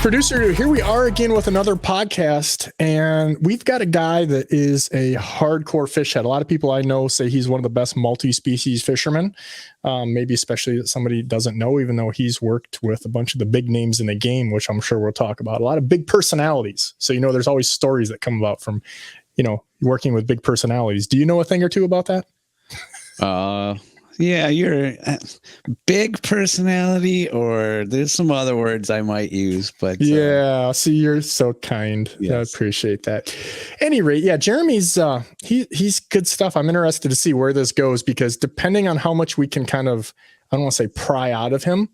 Producer, here we are again with another podcast, and we've got a guy that is a hardcore fish head. A lot of people I know say he's one of the best multi-species fishermen, maybe especially that somebody doesn't know, even though he's worked with a bunch of the big names in the game, which I'm sure we'll talk about. A lot of big personalities. So, there's always stories that come about from, working with big personalities. Do you know a thing or two about that? Yeah, you're a big personality, or there's some other words I might use, but yeah, see, you're so kind. Yes. I appreciate that. At any rate, yeah, Jeremy's he's good stuff. I'm interested to see where this goes, because depending on how much we can kind of, I don't want to say pry out of him,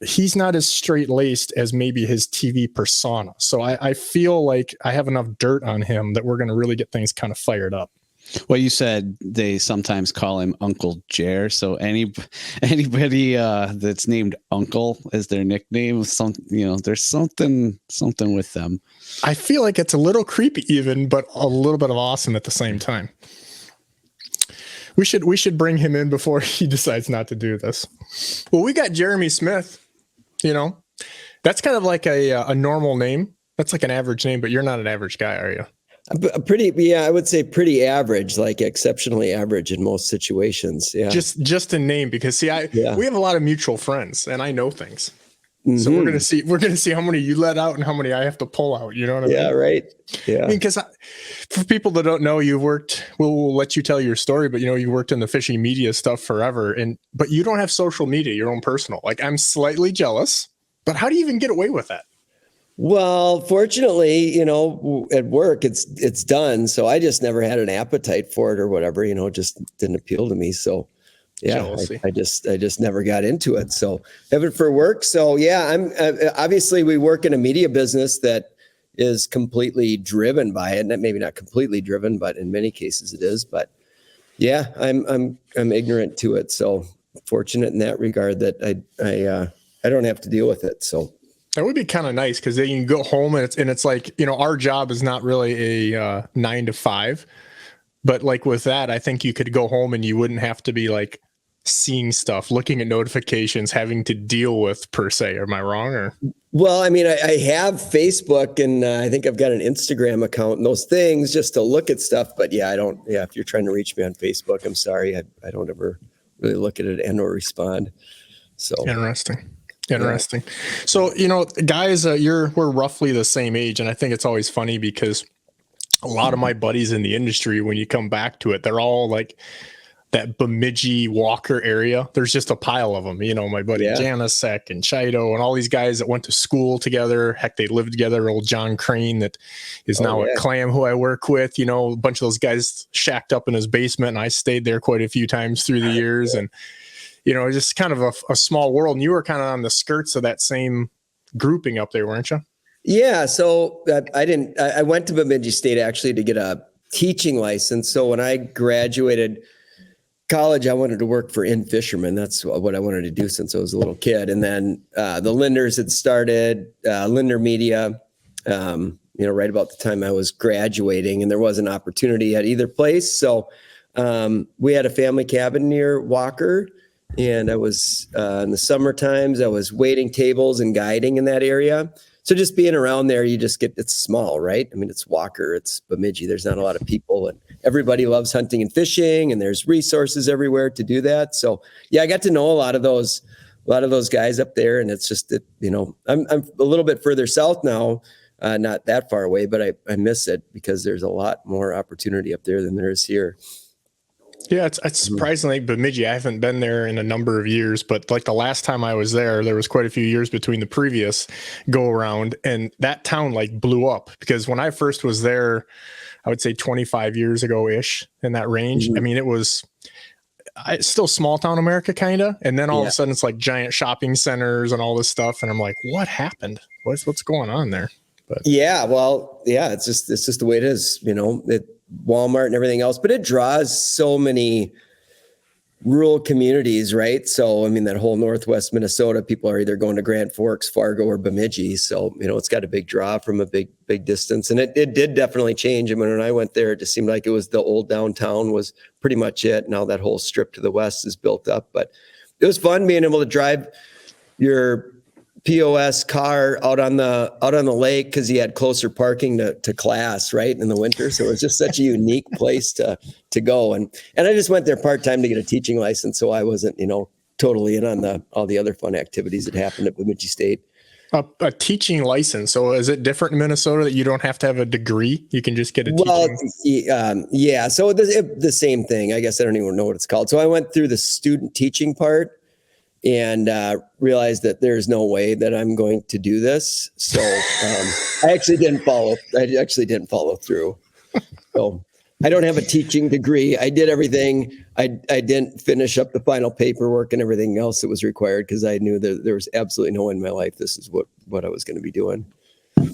he's not as straight-laced as maybe his TV persona. So I feel like I have enough dirt on him that we're going to really get things kind of fired up. Well, you said they sometimes call him Uncle Jer. So anybody that's named Uncle as their nickname, there's something with them. I feel like it's a little creepy even, but a little bit of awesome at the same time. We should bring him in before he decides not to do this. Well, we got Jeremy Smith. That's kind of like a normal name. That's like an average name, but you're not an average guy, are you? I would say pretty average, like exceptionally average in most situations. Yeah. Just a name, because we have a lot of mutual friends and I know things. Mm-hmm. So we're going to see how many you let out and how many I have to pull out. You know what I mean? Yeah. Right. Yeah. Because for people that don't know, we'll let you tell your story, but you worked in the fishing media stuff forever, but you don't have social media, your own personal. Like, I'm slightly jealous, but how do you even get away with that? Well, fortunately, at work it's done. So I just never had an appetite for it or whatever, it just didn't appeal to me. So yeah, I just never got into it. So have it for work. So yeah, I'm obviously we work in a media business that is completely driven by it. Maybe not completely driven, but in many cases it is. But yeah, I'm ignorant to it. So fortunate in that regard that I don't have to deal with it. So. That would be kind of nice, because then you can go home and it's like, our job is not really a 9 to 5, but like with that, I think you could go home and you wouldn't have to be like seeing stuff, looking at notifications, having to deal with per se. Am I wrong? Or? Well, I mean, I have Facebook and I think I've got an Instagram account and those things just to look at stuff. But yeah, if you're trying to reach me on Facebook, I'm sorry. I don't ever really look at it and or respond. So Interesting. So, guys, we're roughly the same age. And I think it's always funny because a lot of my buddies in the industry, when you come back to it, they're all like that Bemidji Walker area. There's just a pile of them, my buddy Janisek and Chido and all these guys that went to school together. Heck, they lived together. Old John Crane that is now at Clam, who I work with, a bunch of those guys shacked up in his basement. And I stayed there quite a few times through the years. And just kind of a small world. And you were kind of on the skirts of that same grouping up there, weren't you? Yeah. So I went to Bemidji State actually to get a teaching license. So when I graduated college, I wanted to work for In Fisherman. That's what I wanted to do since I was a little kid. And then the Linders had started, Linder Media, right about the time I was graduating, and there was an opportunity at either place. So we had a family cabin near Walker. And I was in the summer times, I was waiting tables and guiding in that area. So just being around there, it's small, right? I mean, it's Walker, it's Bemidji. There's not a lot of people, and everybody loves hunting and fishing, and there's resources everywhere to do that. So yeah, I got to know a lot of those guys up there, and it's just that I'm a little bit further south now, not that far away, but I miss it because there's a lot more opportunity up there than there is here. Yeah, it's surprisingly Bemidji. I haven't been there in a number of years, but like the last time I was there was quite a few years between the previous go around, and that town like blew up, because when I first was there, I would say 25 years ago ish, in that range. Mm-hmm. I mean, it's still small town America kind of, and then all of a sudden it's like giant shopping centers and all this stuff, and I'm like, what happened? What's going on there? But it's just the way it is, Walmart and everything else, but it draws so many rural communities, right? So, I mean, that whole Northwest Minnesota, people are either going to Grand Forks, Fargo, or Bemidji. So, it's got a big draw from a big distance. And it did definitely change. I mean, when I went there, it just seemed like it was the old downtown was pretty much it. Now that whole strip to the west is built up, but it was fun being able to drive your POS car out on the lake because he had closer parking to class, right, in the winter. So it was just such a unique place to go. And I just went there part-time to get a teaching license, so I wasn't, totally in on all the other fun activities that happened at Bemidji State. A teaching license. So is it different in Minnesota that you don't have to have a degree? You can just get a teaching? Yeah. So the same thing. I guess I don't even know what it's called. So I went through the student teaching part and realized that there's no way that I'm going to do this. So I actually didn't follow through. So I don't have a teaching degree. I did everything. I didn't finish up the final paperwork and everything else that was required because I knew that there was absolutely no way in my life this is what I was going to be doing.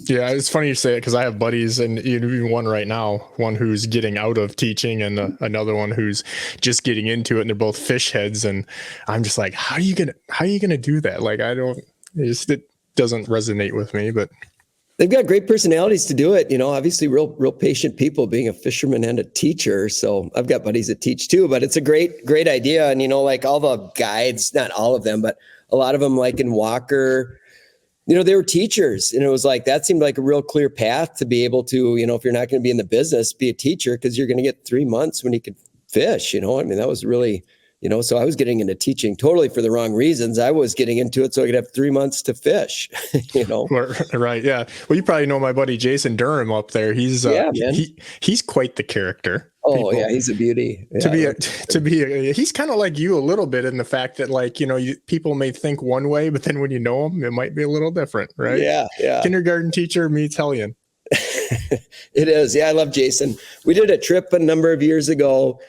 Yeah, it's funny you say it because I have buddies, and even one right now, one who's getting out of teaching and another one who's just getting into it, and they're both fish heads. And I'm just like, how are you gonna do that? Like, it doesn't resonate with me, but they've got great personalities to do it. Obviously real patient people, being a fisherman and a teacher. So I've got buddies that teach too, but it's a great idea. And, like all the guides, not all of them, but a lot of them, like in Walker, they were teachers, and it was like, that seemed like a real clear path to be able to, if you're not going to be in the business, be a teacher, because you're going to get 3 months when you could fish, that was really, so I was getting into teaching totally for the wrong reasons. I was getting into it so I could have 3 months to fish, Right. Yeah. Well, you probably know my buddy, Jason Durham up there. He's, he's quite the character. Oh, yeah, he's a beauty. Yeah. He's kind of like you a little bit in the fact that, like, people may think one way, but then when you know him, it might be a little different, right? Yeah. Kindergarten teacher meets hellion. It is. Yeah, I love Jason. We did a trip a number of years ago.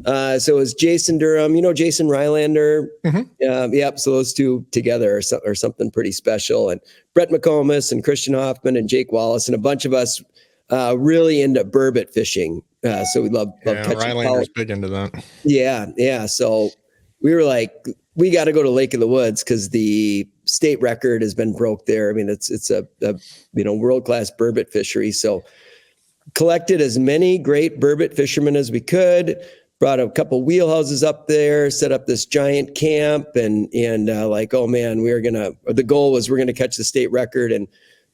So it was Jason Durham, Jason Rylander. Mm-hmm. So those two together are something pretty special. And Brett McComas and Christian Hoffman and Jake Wallace and a bunch of us really into burbot fishing. So we love catching Rylander's big into that. Yeah. So we were like, we got to go to Lake of the Woods because the state record has been broke there. I mean, it's a world-class burbot fishery. So collected as many great burbot fishermen as we could. Brought a couple wheelhouses up there, set up this giant camp, and like, oh man, the goal was we're gonna catch the state record, and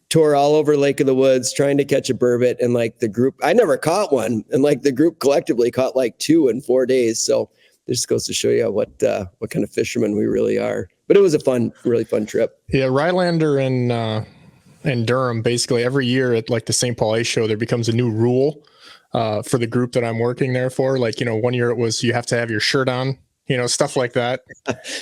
tour all over Lake of the Woods trying to catch a burbot. And like the group, I never caught one, and like the group collectively caught like 2 in 4 days. So this goes to show you what kind of fishermen we really are. But it was a really fun trip. Yeah, Rylander and Durham, basically every year at like the St. Paul Ice Show, there becomes a new rule for the group that I'm working there for. Like, 1 year it was you have to have your shirt on, stuff like that.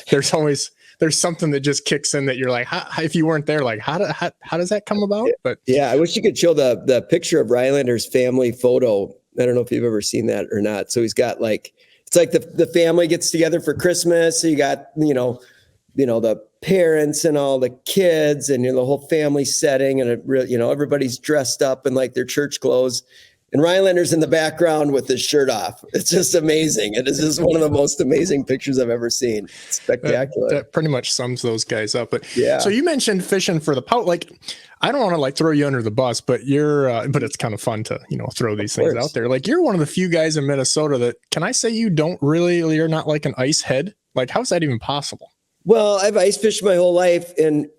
There's something that just kicks in that you're like, if you weren't there, like, how does that come about? But yeah, I wish you could show the picture of Rylander's family photo. I don't know if you've ever seen that or not. So he's got like, it's like the family gets together for Christmas. So you got, the parents and all the kids and the whole family setting, and everybody's dressed up in like their church clothes. And Rylander's in the background with his shirt off. It's just amazing. It is just one of the most amazing pictures I've ever seen. It's spectacular. That pretty much sums those guys up. But yeah. So you mentioned fishing for the pout. Like, I don't want to like throw you under the bus, but but it's kind of fun to, throw these things out there. Like, you're one of the few guys in Minnesota that, can I say you're not like an ice head? Like, how's that even possible? Well, I've ice fished my whole life, and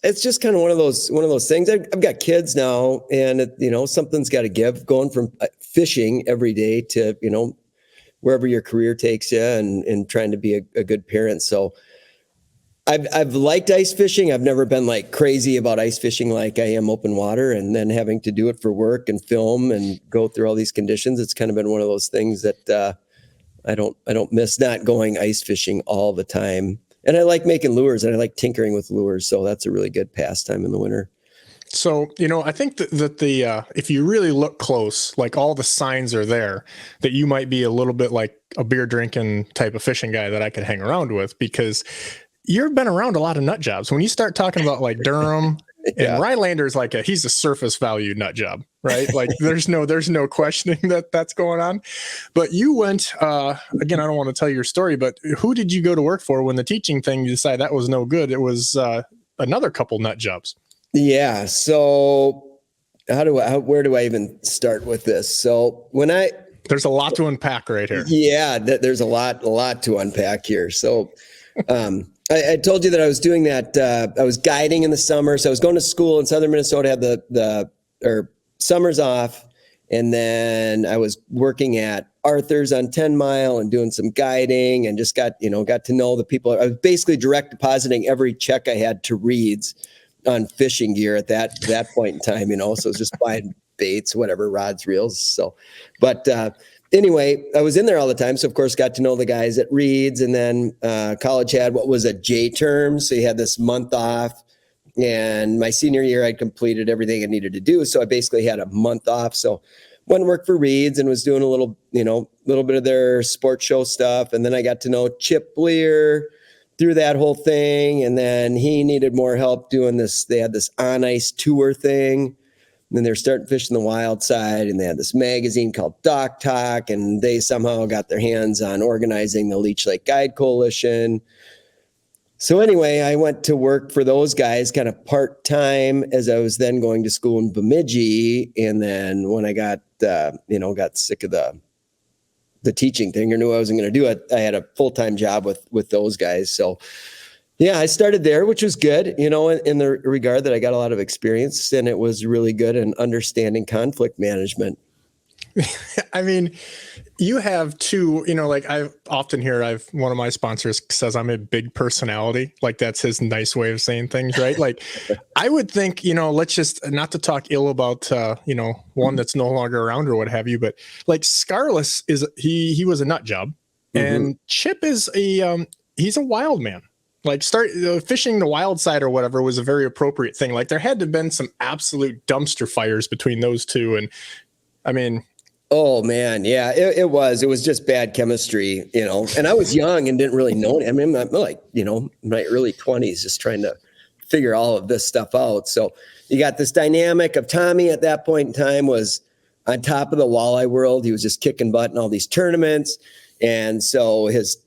it's just kind of one of those things. I've got kids now, and something's got to give. Going from fishing every day to wherever your career takes you, and trying to be a good parent. So I've liked ice fishing. I've never been like crazy about ice fishing like I am open water, and then having to do it for work and film and go through all these conditions. It's kind of been one of those things that I don't miss not going ice fishing all the time. And I like making lures, and I like tinkering with lures. So that's a really good pastime in the winter. So, I think that if you really look close, like all the signs are there that you might be a little bit like a beer drinking type of fishing guy that I could hang around with, because you've been around a lot of nut jobs. When you start talking about like Durham and Rylander's like he's a surface value nut job, right? Like there's no questioning that's going on. But you went, again, I don't want to tell your story, but who did you go to work for when the teaching thing, you decided that was no good? It was another couple nut jobs. Yeah. So where do I even start with this? So there's a lot to unpack right here. Yeah, there's a lot to unpack here. So I told you that I was doing that. I was guiding in the summer. So I was going to school in southern Minnesota, had or summers off. And then I was working at Arthur's on 10 Mile and doing some guiding, and just got to know the people. I was basically direct depositing every check I had to Reed's on fishing gear at that point in time, so it was just buying baits, whatever, rods, reels. So, but anyway, I was in there all the time. So of course, got to know the guys at Reed's, and then college had what was a J term. So you had this month off, and my senior year, I'd completed everything I needed to do. So I basically had a month off. So went and worked for Reed's and was doing a little bit of their sports show stuff. And then I got to know Chip Bleer through that whole thing. And then he needed more help doing this. They had this on ice tour thing. And then they're starting fishing the wild side, and they had this magazine called Dock Talk, and they somehow got their hands on organizing the Leech Lake Guide Coalition. So anyway, I went to work for those guys kind of part-time as I was then going to school in Bemidji. And then when I got sick of the teaching thing, or knew I wasn't going to do it, I had a full-time job with those guys. So yeah, I started there, which was good, in the regard that I got a lot of experience, and it was really good in understanding conflict management. I mean, you have two, like I often hear, one of my sponsors says I'm a big personality. Like that's his nice way of saying things, right? Like I would think, let's just not to talk ill about, one that's no longer around or what have you, but like Scarless he was a nut job, and Chip is he's a wild man. Like fishing the wild side or whatever was a very appropriate thing. Like there had to have been some absolute dumpster fires between those two. And I mean, oh man, yeah, it was just bad chemistry, and I was young and didn't really know. I mean, I'm like, my early 20s, just trying to figure all of this stuff out. So you got this dynamic of Tommy at that point in time was on top of the walleye world. He was just kicking butt in all these tournaments. And so his,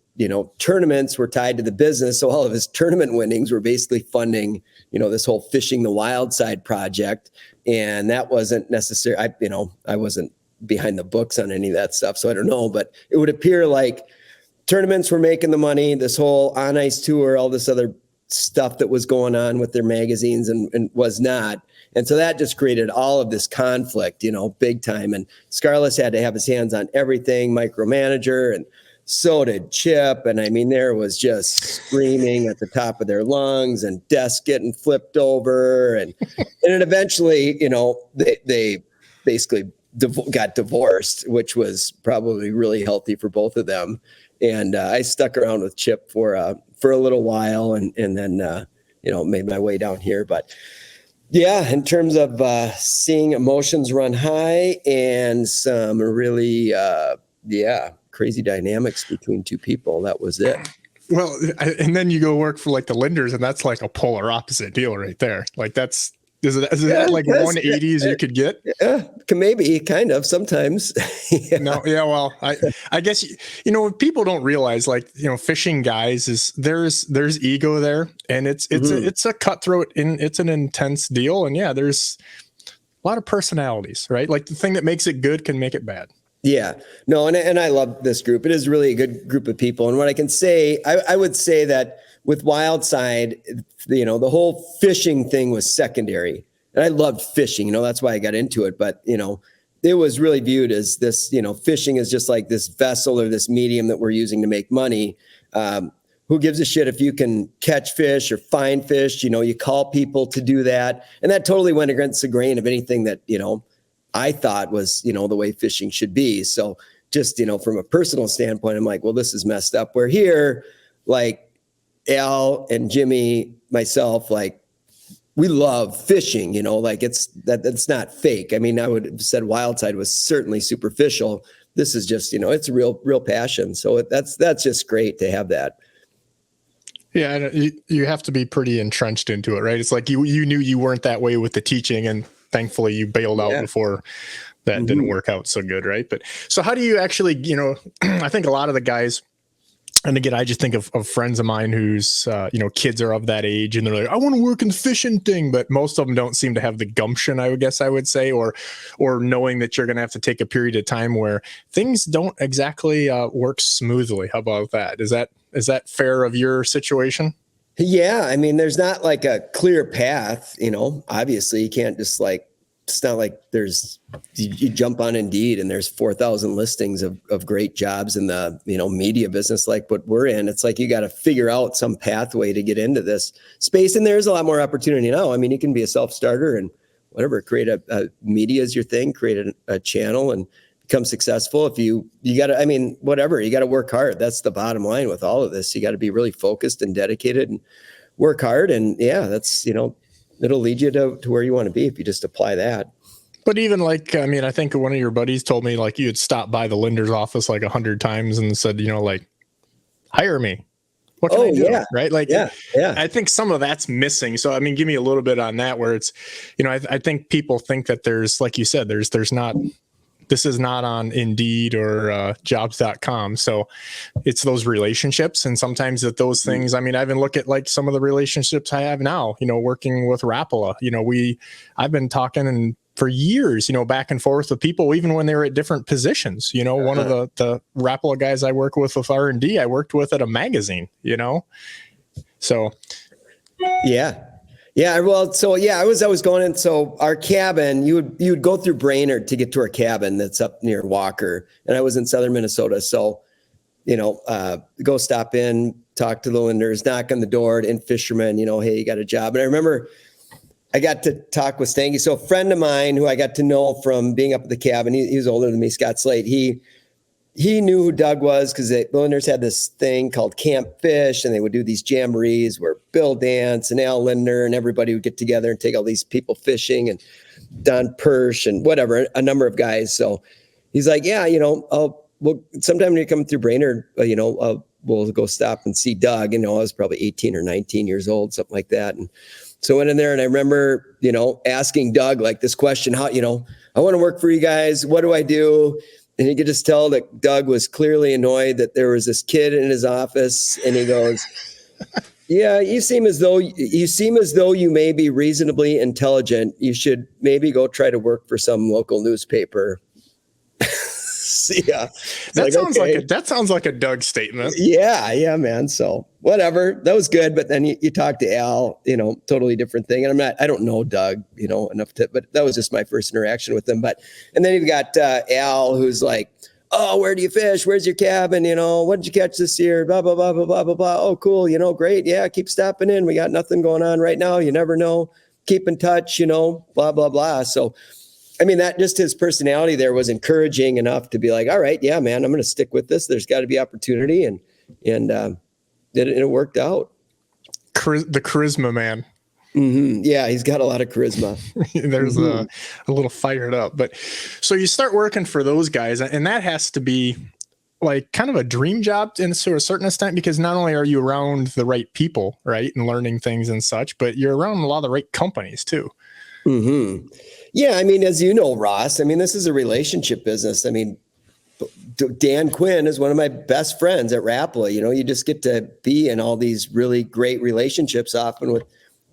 tournaments were tied to the business. So all of his tournament winnings were basically funding, this whole fishing the wild side project. And that wasn't necessary. I wasn't behind the books on any of that stuff, so I don't know, but it would appear like tournaments were making the money, this whole on ice tour, all this other stuff that was going on with their magazines and was not. And so that just created all of this conflict, big time. And Scarless had to have his hands on everything, micromanager, and so did Chip. And I mean, there was just screaming at the top of their lungs and desks getting flipped over. And then eventually, they basically got divorced, which was probably really healthy for both of them. And I stuck around with Chip for a little while, and then made my way down here. But yeah, in terms of seeing emotions run high and some really crazy dynamics between two people, that was it. Well, and then you go work for like the Linders, and that's like a polar opposite deal right there. Like that's is that like 180s you could get? Yeah, maybe, kind of, sometimes. Yeah. No, yeah. Well, I guess what people don't realize, like fishing guys, is there's ego there, and it's a cutthroat, and it's an intense deal, and yeah, there's a lot of personalities, right? Like the thing that makes it good can make it bad. Yeah, no, and I love this group. It is really a good group of people, and what I can say, I would say that with Wildside, the whole fishing thing was secondary. And I loved fishing, that's why I got into it. But, it was really viewed as this, fishing is just like this vessel or this medium that we're using to make money. Who gives a shit if you can catch fish or find fish? You call people to do that. And that totally went against the grain of anything that, I thought was, the way fishing should be. So just, from a personal standpoint, I'm like, well, this is messed up. We're here, like, Al and Jimmy, myself, like we love fishing, like that's not fake. I mean, I would have said Wildside was certainly superficial. This is just, it's a real passion. So that's just great to have that. Yeah. And you have to be pretty entrenched into it, right? It's like you knew you weren't that way with the teaching, and thankfully you bailed out before that didn't work out so good. Right. But so how do you actually, I think a lot of the guys, and again, I just think of friends of mine whose, kids are of that age, and they're like, I want to work in the fishing thing. But most of them don't seem to have the gumption, I would say, or knowing that you're going to have to take a period of time where things don't exactly work smoothly. How about that? Is that fair of your situation? Yeah. I mean, there's not like a clear path, obviously you can't just like, it's not like you jump on Indeed and there's 4,000 listings of great jobs in the, media business like what we're in. It's like you got to figure out some pathway to get into this space. And there's a lot more opportunity now. I mean, you can be a self-starter and whatever, create a media is your thing, create a channel and become successful. If you got to, I mean, whatever, you got to work hard. That's the bottom line with all of this. You got to be really focused and dedicated and work hard. And yeah, that's, it'll lead you to where you want to be if you just apply that. But even like, I mean, I think one of your buddies told me like you had stopped by the Linder's office like 100 times and said, like, hire me. What can I do? Yeah. Right. Like, yeah. I think some of that's missing. So, I mean, give me a little bit on that where it's, I think people think that there's, like you said, there's not, this is not on Indeed or jobs.com. So it's those relationships. And sometimes that those things, I mean, I even look at like some of the relationships I have now, working with Rapala, I've been talking and for years, back and forth with people, even when they were at different positions, one of the Rapala guys I work with R&D, I worked with at a magazine, so. Yeah. Yeah. Well, so yeah, I was going in. So our cabin, you would go through Brainerd to get to our cabin that's up near Walker. And I was in southern Minnesota. So, go stop in, talk to the Lindners, knock on the door, and fishermen, hey, you got a job. And I remember I got to talk with Stanky. So a friend of mine who I got to know from being up at the cabin, he was older than me, Scott Slate. He knew who Doug was because the Lindners had this thing called Camp Fish, and they would do these jamborees where Bill Dance and Al Lindner and everybody would get together and take all these people fishing, and Don Persh and whatever, a number of guys. So he's like, yeah, sometime when you come through Brainerd, we'll go stop and see Doug. I was probably 18 or 19 years old, something like that. And so I went in there and I remember, asking Doug like this question, how, I want to work for you guys. What do I do? And you could just tell that Doug was clearly annoyed that there was this kid in his office, and he goes, yeah, you seem as though you may be reasonably intelligent. You should maybe go try to work for some local newspaper. Yeah. That sounds like a Doug statement. Yeah, man. So whatever, that was good. But then you talk to Al, totally different thing. And I don't know Doug, enough but that was just my first interaction with him. And then you've got Al, who's like, oh, where do you fish? Where's your cabin? What did you catch this year? Blah, blah, blah, blah, blah, blah, blah. Oh, cool. Great. Yeah. Keep stopping in. We got nothing going on right now. You never know. Keep in touch, blah, blah, blah. So, I mean, that just his personality there was encouraging enough to be like, all right, yeah, man, I'm going to stick with this. There's got to be opportunity. And it worked out. The charisma man. Mm-hmm. Yeah, he's got a lot of charisma. There's a little fired up. But so you start working for those guys, and that has to be like kind of a dream job to a certain extent, because not only are you around the right people, right, and learning things and such, but you're around a lot of the right companies too. Mm-hmm. Yeah, I mean, as you know, Ross, I mean, this is a relationship business. I mean, Dan Quinn is one of my best friends at Rapala. You just get to be in all these really great relationships often with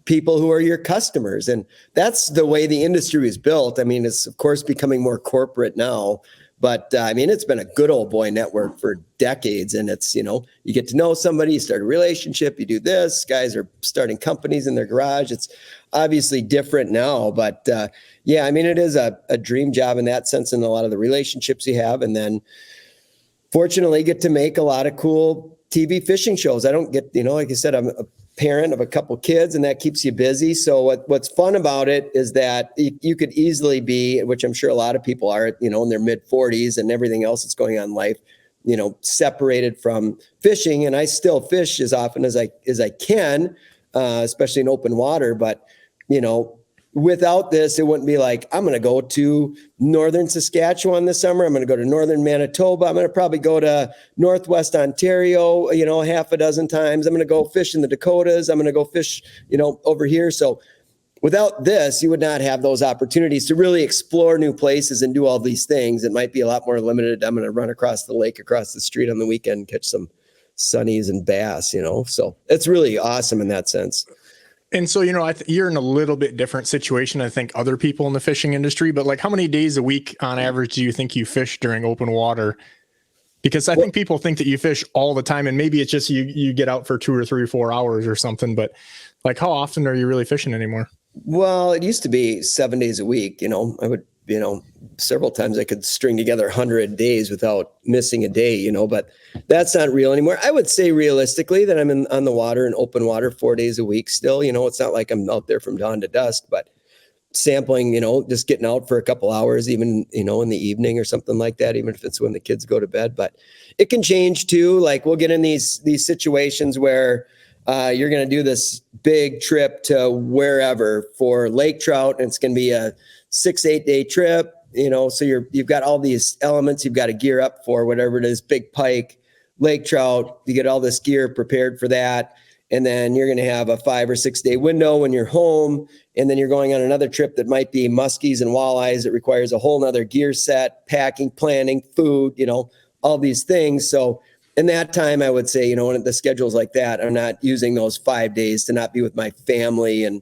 people who are your customers. And that's the way the industry is built. I mean, it's of course becoming more corporate now, but I mean, it's been a good old boy network for decades. And it's, you get to know somebody, you start a relationship, you do this, guys are starting companies in their garage. It's obviously different now, but yeah, I mean, it is a dream job in that sense, and a lot of the relationships you have. And then fortunately get to make a lot of cool TV fishing shows. I don't get, like I said, I'm a parent of a couple kids, and that keeps you busy. So what's fun about it is that you could easily be, which I'm sure a lot of people are, in their mid 40s and everything else that's going on in life, separated from fishing. And I still fish as often as I can, especially in open water. But, without this, it wouldn't be like, I'm going to go to northern Saskatchewan this summer. I'm going to go to northern Manitoba. I'm going to probably go to Northwest Ontario, half a dozen times. I'm going to go fish in the Dakotas. I'm going to go fish, over here. So without this, you would not have those opportunities to really explore new places and do all these things. It might be a lot more limited. I'm going to run across the lake, across the street on the weekend, catch some sunnies and bass, so it's really awesome in that sense. And so, you're in a little bit different situation, I think, other people in the fishing industry, but like how many days a week on average do you think you fish during open water? Because I think people think that you fish all the time, and maybe it's just you get out for 2 or 3 or 4 hours or something. But like, how often are you really fishing anymore? Well, it used to be 7 days a week. I would, several times I could string together 100 days without missing a day, but that's not real anymore. I would say realistically that I'm on the water in open water 4 days a week still. It's not like I'm out there from dawn to dusk, but sampling, just getting out for a couple hours, even, in the evening or something like that, even if it's when the kids go to bed. But it can change too. Like we'll get in these situations where you're going to do this big trip to wherever for lake trout, and it's going to be a 6-8 day trip, so you've got all these elements you've got to gear up for, whatever it is, big pike, lake trout, you get all this gear prepared for that. And then you're going to have a 5 or 6 day window when you're home. And then you're going on another trip that might be muskies and walleyes. It requires a whole nother gear set, packing, planning, food, all these things. So in that time, I would say, when the schedule's like that, I'm not using those 5 days to not be with my family and,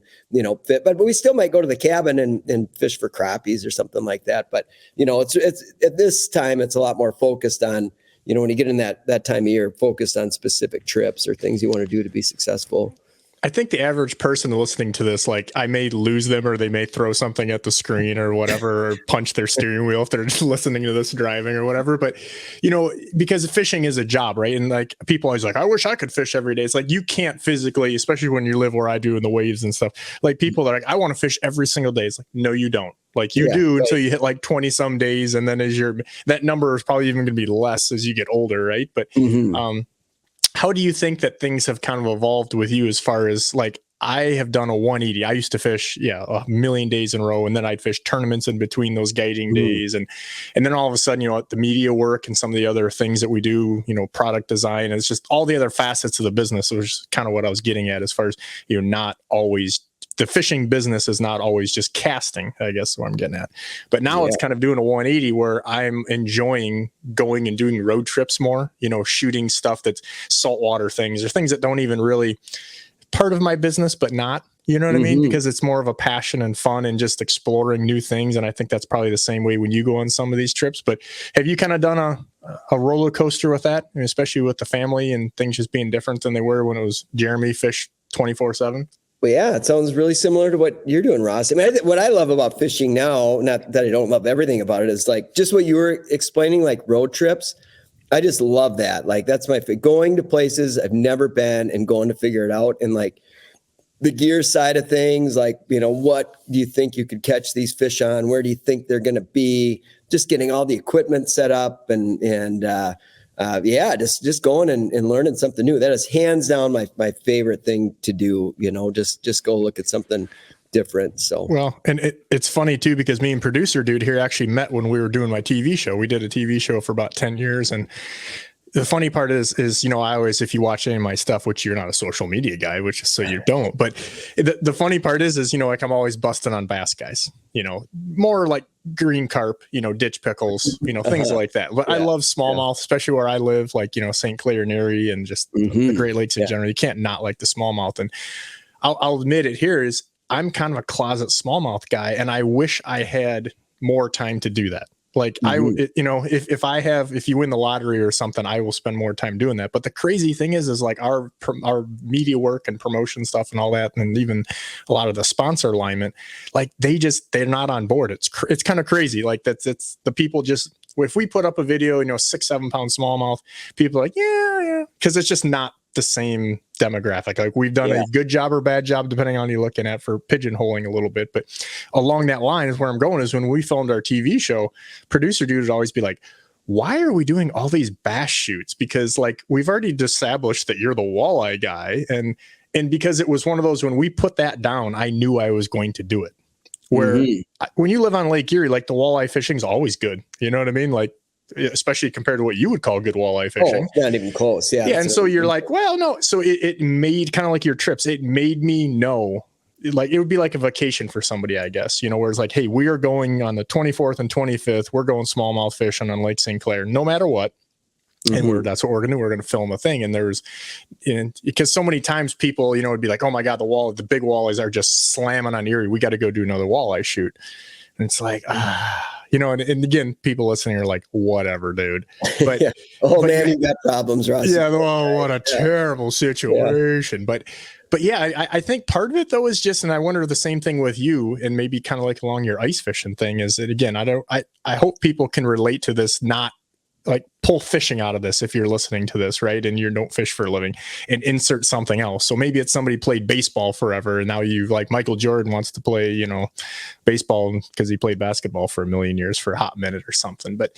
fit. But we still might go to the cabin and fish for crappies or something like that. But, it's at this time, it's a lot more focused on, when you get in that time of year, focused on specific trips or things you want to do to be successful. I think the average person listening to this, like I may lose them or they may throw something at the screen or whatever, or punch their steering wheel if they're just listening to this driving or whatever. But, because fishing is a job, right? And like people always like, I wish I could fish every day. It's like, you can't physically, especially when you live where I do in the waves and stuff. Like people are like, I want to fish every single day. It's like, no, you don't. Like you do right. Until you hit like 20 some days. And then that number is probably even going to be less as you get older. Right. But, how do you think that things have kind of evolved with you as far as like, I have done a 180. I used to fish, a million days in a row. And then I'd fish tournaments in between those guiding days. And then all of a sudden, the media work and some of the other things that we do, product design, and it's just all the other facets of the business, which is kind of what I was getting at as far as, not always the fishing business is not always just casting, I guess is what I'm getting at. But now it's kind of doing a 180 where I'm enjoying going and doing road trips more, shooting stuff that's saltwater things or things that don't even really part of my business, but not, what I mean? Because it's more of a passion and fun and just exploring new things. And I think that's probably the same way when you go on some of these trips. But have you kind of done a roller coaster with that, especially with the family and things just being different than they were when it was Jeremy fish 24/7? Well, yeah, it sounds really similar to what you're doing, Ross. I mean, what I love about fishing now, not that I don't love everything about it, is like just what you were explaining, like road trips. I just love that. Like that's my favorite. Going to places I've never been and going to figure it out. And like the gear side of things, like, what do you think you could catch these fish on? Where do you think they're going to be? Just getting all the equipment set up and just going and learning something new. That is hands down my favorite thing to do, just go look at something different. So, well, and it's funny too, because me and producer dude here actually met when we were doing my TV show. We did a TV show for about 10 years. And the funny part is, I always, if you watch any of my stuff, which you're not a social media guy, which is so you don't, but the funny part is, like I'm always busting on bass guys, more like green carp, ditch pickles, things like that. But I love smallmouth, especially where I live, like, St. Clair and Erie and just the Great Lakes in general. You can't not like the smallmouth. And I'll admit it here is I'm kind of a closet smallmouth guy. And I wish I had more time to do that. Like if you win the lottery or something, I will spend more time doing that. But the crazy thing is like our media work and promotion stuff and all that, and even a lot of the sponsor alignment, like they're not on board. It's kind of crazy. Like it's the people just, if we put up a video, 6-7 pound smallmouth, people are like, yeah, because it's just not the same demographic. Like we've done a good job or bad job, depending on you're looking at, for pigeonholing a little bit. But along that line is where I'm going, is when we filmed our TV show, producer dude would always be like, why are we doing all these bass shoots? Because like we've already established that you're the walleye guy. And because it was one of those, when we put that down, I knew I was going to do it. Where when you live on Lake Erie, like the walleye fishing is always good. You know what I mean? Like, especially compared to what you would call good walleye fishing. Oh, not even close. Yeah. Yeah. And so you're like, well, no. So it made kind of like your trips. It made me know, like, it would be like a vacation for somebody, I guess, where it's like, hey, we are going on the 24th and 25th. We're going smallmouth fishing on Lake St. Clair, no matter what. And that's what we're going to do. We're going to film a thing. And because so many times people, would be like, oh my God, the big walleyes are just slamming on Erie. We got to go do another walleye shoot. And it's like, and again, people listening are like, whatever, dude. But yeah. Oh man, you got problems, Ross. Yeah. Oh, what a terrible situation. Yeah. But yeah, I think part of it though is just, and I wonder the same thing with you, and maybe kind of like along your ice fishing thing, is that again, I hope people can relate to this, not like pull fishing out of this if you're listening to this, right? And you don't fish for a living, and insert something else. So maybe it's somebody played baseball forever, and now you, like Michael Jordan wants to play, baseball because he played basketball for a million years for a hot minute or something. But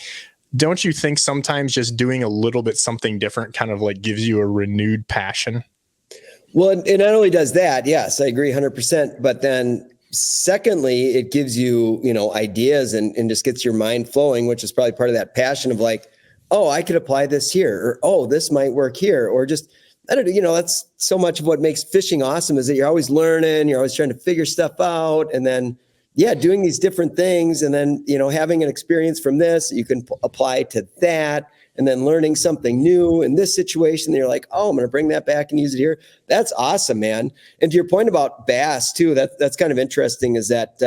don't you think sometimes just doing a little bit something different kind of like gives you a renewed passion? Well, it not only does that, yes, I agree 100%. But then secondly, it gives you, ideas and just gets your mind flowing, which is probably part of that passion of like, oh, I could apply this here, or, oh, this might work here, or just, I don't know, that's so much of what makes fishing awesome is that you're always learning, you're always trying to figure stuff out. And then, doing these different things. And then, having an experience from this, you can apply to that. And then learning something new in this situation, you're like, oh, I'm going to bring that back and use it here. That's awesome, man. And to your point about bass too, that's kind of interesting is that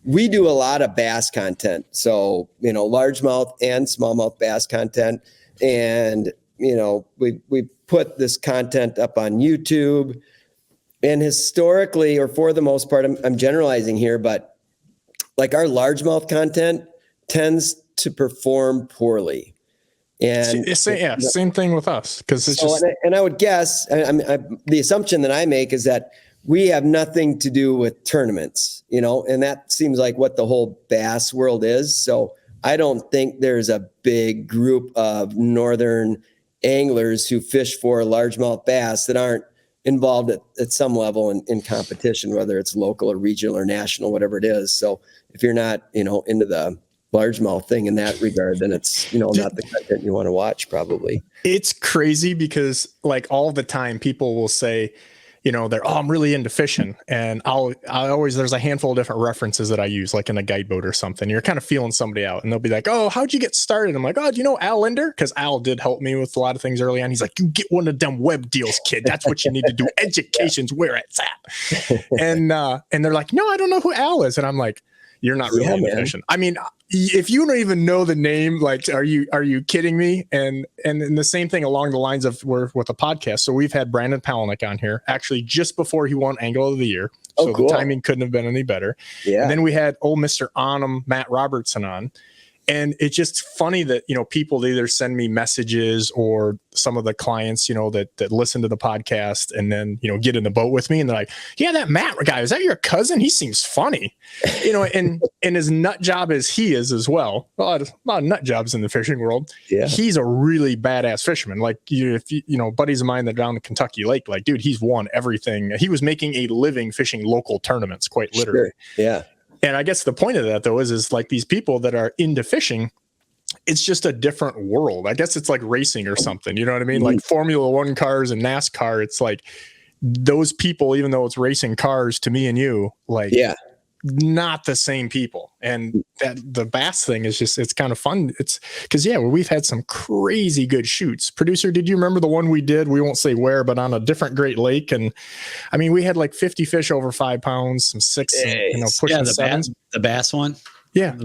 we do a lot of bass content. So, largemouth and smallmouth bass content. And, we put this content up on YouTube. And historically, or for the most part, I'm generalizing here, but like our largemouth content tends to perform poorly. And same thing with us, because it's just. And I would guess, the assumption that I make is that we have nothing to do with tournaments, and that seems like what the whole bass world is. So I don't think there's a big group of northern anglers who fish for largemouth bass that aren't involved at some level in competition, whether it's local or regional or national, whatever it is. So if you're not, into the largemouth thing in that regard, then it's, not the content you want to watch probably. It's crazy because like all the time people will say, I'm really into fishing, and there's a handful of different references that I use, like in a guide boat or something. You're kind of feeling somebody out and they'll be like, oh, how'd you get started? I'm like, oh, do you know Al Linder? Because Al did help me with a lot of things early on. He's like, you get one of them web deals, kid. That's what you need to do. Education's where it's at. And they're like, no, I don't know who Al is. And I'm like, you're not really into fishing. I mean, if you don't even know the name, like, are you kidding me? And the same thing along the lines of with a podcast. So we've had Brandon Palaniuk on here actually just before he won Angler of the Year. So cool. The timing couldn't have been any better. Yeah. And then we had Mr. Onum, Matt Robertson on. And it's just funny that, people either send me messages or some of the clients, that listen to the podcast and then, get in the boat with me and they're like, yeah, that Matt guy, is that your cousin? He seems funny, and as nut job as he is as well. A lot of nut jobs in the fishing world. Yeah. He's a really badass fisherman. Like buddies of mine that are down in Kentucky Lake, like, dude, he's won everything. He was making a living fishing local tournaments, quite literally. Sure. Yeah. And I guess the point of that, though, is like these people that are into fishing, it's just a different world. I guess it's like racing or something. You know what I mean? Mm-hmm. Like Formula One cars and NASCAR. It's like those people, even though it's racing cars to me and you, like, not the same people. And that the bass thing is just, it's kind of fun. It's because, we've had some crazy good shoots. Producer, did you remember the one we did? We won't say where, but on a different Great Lake. And I mean, we had like 50 fish over 5 pounds, some 6, pushing the 7s. The bass one. Yeah.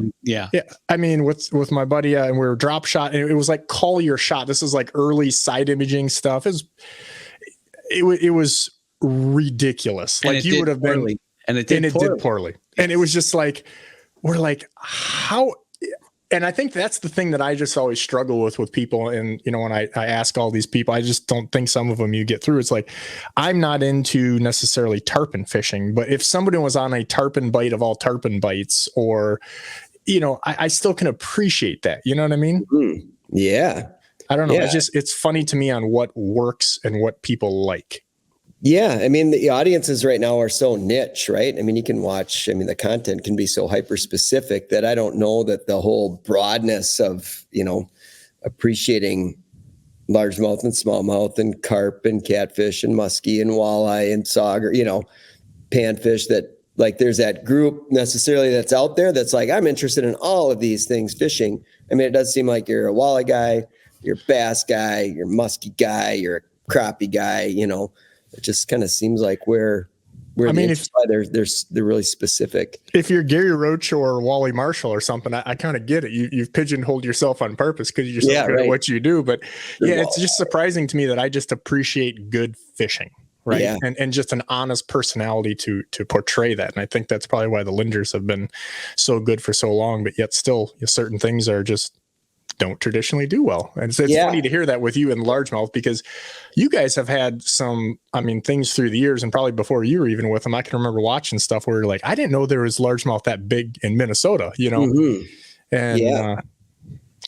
I mean, with my buddy, and we were drop shot, and it was like call your shot. This is like early side imaging stuff. It was ridiculous. And like you would have been, and it did poorly. And it was just like, we're like, how? And I think that's the thing that I just always struggle with people. And, when I ask all these people, I just don't think some of them you get through. It's like, I'm not into necessarily tarpon fishing, but if somebody was on a tarpon bite of all tarpon bites, or, I still can appreciate that. You know what I mean? Mm-hmm. Yeah. I don't know. Yeah. It's funny to me on what works and what people like. Yeah. I mean, the audiences right now are so niche, right? I mean, you can watch, the content can be so hyper specific that I don't know that the whole broadness of, appreciating largemouth and smallmouth and carp and catfish and musky and walleye and sauger, panfish, that like there's that group necessarily that's out there that's like, I'm interested in all of these things fishing. I mean, it does seem like you're a walleye guy, you're a bass guy, you're a musky guy, you're a crappie guy, It just kind of seems like where That's why they're really specific. If you're Gary Roach or Wally Marshall or something, I kind of get it. You've pigeonholed yourself on purpose because you're so good at what you do. But it's just surprising to me that I just appreciate good fishing, right? Yeah. And just an honest personality to portray that. And I think that's probably why the Linders have been so good for so long. But yet still, certain things are just don't traditionally do well. And it's funny to hear that with you and largemouth, because you guys have had some, things through the years, and probably before you were even with them. I can remember watching stuff where you're like, I didn't know there was largemouth that big in Minnesota, And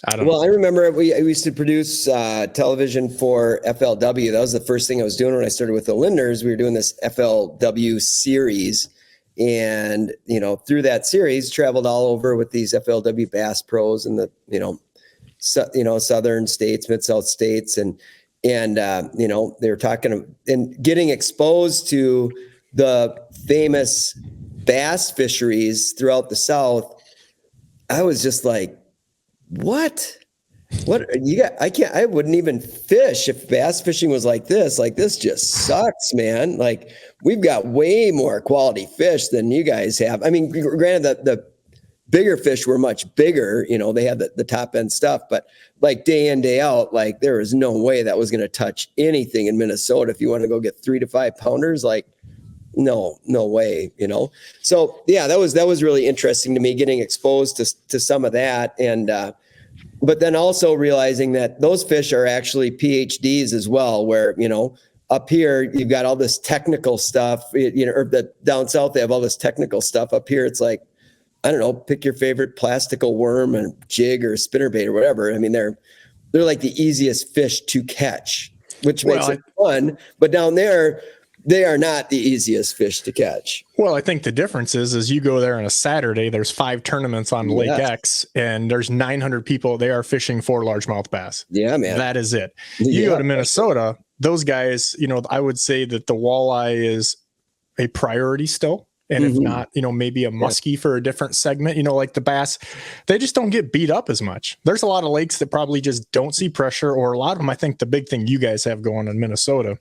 I don't know. I remember we used to produce television for FLW. That was the first thing I was doing when I started with the Lindners. We were doing this FLW series. And, through that series, traveled all over with these FLW bass pros and the, southern states, mid-south states. And they were talking and getting exposed to the famous bass fisheries throughout the South. I was just like, what you got? I wouldn't even fish if bass fishing was like this. Like, this just sucks, man. Like, we've got way more quality fish than you guys have. Granted, the bigger fish were much bigger, they had the top end stuff, but like day in, day out, like there was no way that was going to touch anything in Minnesota. If you want to go get 3 to 5 pounders, like no way, So yeah, that was really interesting to me, getting exposed to some of that. And, but then also realizing that those fish are actually PhDs as well, where, up here, you've got all this technical stuff, or down south, they have all this technical stuff. Up here, it's like, I don't know, pick your favorite plastical worm and jig or spinnerbait or whatever. They're like the easiest fish to catch, which makes it fun. But down there, they are not the easiest fish to catch. Well, I think the difference is you go there on a Saturday, there's 5 tournaments on Lake X, and there's 900 people. They are fishing for largemouth bass. Yeah, man. That is it. You go to Minnesota, those guys, I would say that the walleye is a priority still. And if not, maybe a musky for a different segment, like the bass, they just don't get beat up as much. There's a lot of lakes that probably just don't see pressure, or a lot of them. I think the big thing you guys have going in Minnesota,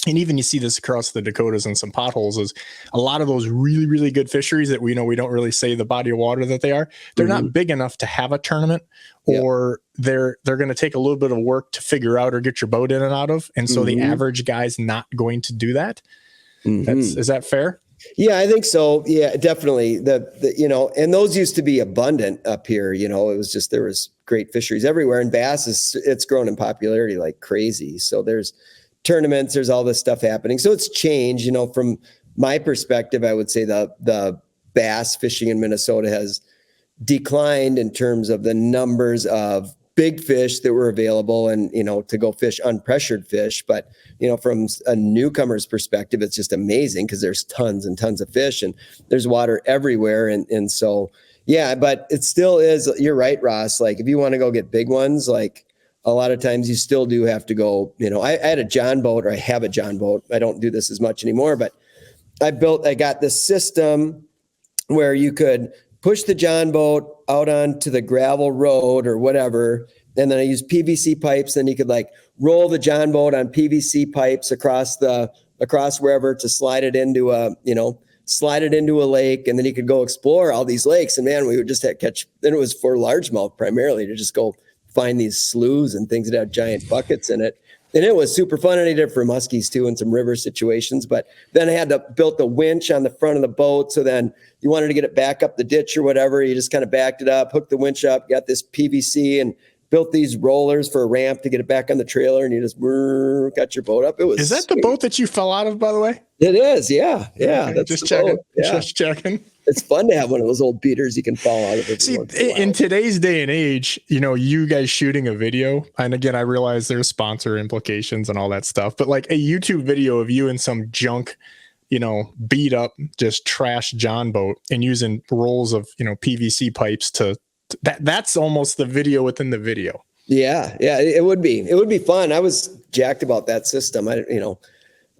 and even you see this across the Dakotas and some potholes, is a lot of those really, really good fisheries that we don't really say the body of water that they are. They're not big enough to have a tournament, or they're going to take a little bit of work to figure out or get your boat in and out of. And so the average guy's not going to do that. Is that fair? Yeah, I think so. Yeah, definitely. And those used to be abundant up here. It was just, there was great fisheries everywhere, and bass it's grown in popularity like crazy. So there's tournaments, there's all this stuff happening. So it's changed. From my perspective, I would say the bass fishing in Minnesota has declined in terms of the numbers of big fish that were available and, to go fish unpressured fish. But, from a newcomer's perspective, it's just amazing because there's tons and tons of fish and there's water everywhere. And so, yeah, but it still is, you're right, Ross. Like, if you want to go get big ones, like a lot of times you still do have to go, I had a John boat, or I have a John boat. I don't do this as much anymore, but I got this system where you could push the John boat out onto the gravel road or whatever. And then I used PVC pipes. Then you could like roll the John boat on PVC pipes across wherever to slide it into a lake. And then you could go explore all these lakes. And man, we would just catch, then it was for largemouth primarily, to just go find these sloughs and things that have giant buckets in it. And it was super fun. And I did it for muskies too in some river situations. But then I had to build the winch on the front of the boat. So then you wanted to get it back up the ditch or whatever. You just kind of backed it up, hooked the winch up, got this PVC, and built these rollers for a ramp to get it back on the trailer. And you just got your boat up. It was. Is that the boat that you fell out of, by the way? It is. Yeah. Yeah. Okay, that's just checking. Yeah. Just checking. It's fun to have one of those old beaters you can fall out of. See, in today's day and age, you guys shooting a video, and again, I realize there's sponsor implications and all that stuff, but like a YouTube video of you in some junk, beat up, just trash John boat and using rolls of, PVC pipes that's almost the video within the video. Yeah. Yeah. It would be fun. I was jacked about that system. I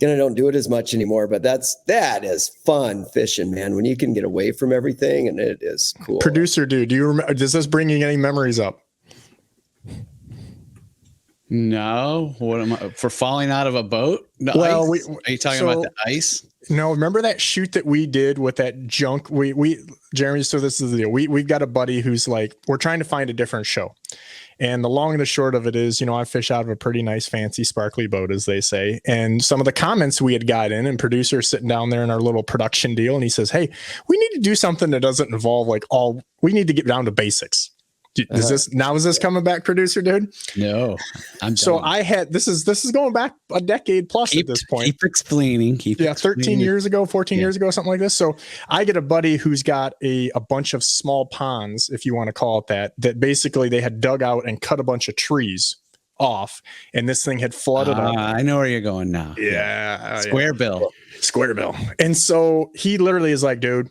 don't do it as much anymore, but that is fun fishing, man. When you can get away from everything, and it is cool. Producer dude, do you remember? Does this bring any memories up? No. What am I for falling out of a boat? Well, are you talking about the ice? No, remember that shoot that we did with that junk? Jeremy, so this is the deal. We've got a buddy who's like, we're trying to find a different show. And the long and the short of it is, I fish out of a pretty nice, fancy, sparkly boat, as they say. And some of the comments we had got in, and producer sitting down there in our little production deal, and he says, "Hey, we need to do something that doesn't involve we need to get down to basics." Is this coming back, producer dude? No, I'm so done. I had this is going back a decade plus at this point. Keep explaining. 13 years ago, 14 years ago, something like this. So I get a buddy who's got a bunch of small ponds, if you want to call it that basically they had dug out and cut a bunch of trees off, and this thing had flooded up. I know where you're going now. Yeah. Square bill. And so he literally is like, dude,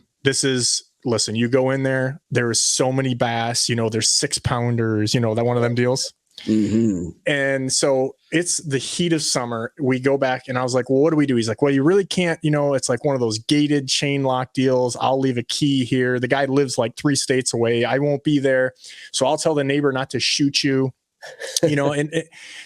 listen, you go in there, there is so many bass, there's 6-pounders, that one of them deals. Mm-hmm. And so it's the heat of summer. We go back and I was like, well, what do we do? He's like, well, you really can't, it's like one of those gated chain lock deals. I'll leave a key here. The guy lives like 3 states away. I won't be there. So I'll tell the neighbor not to shoot you.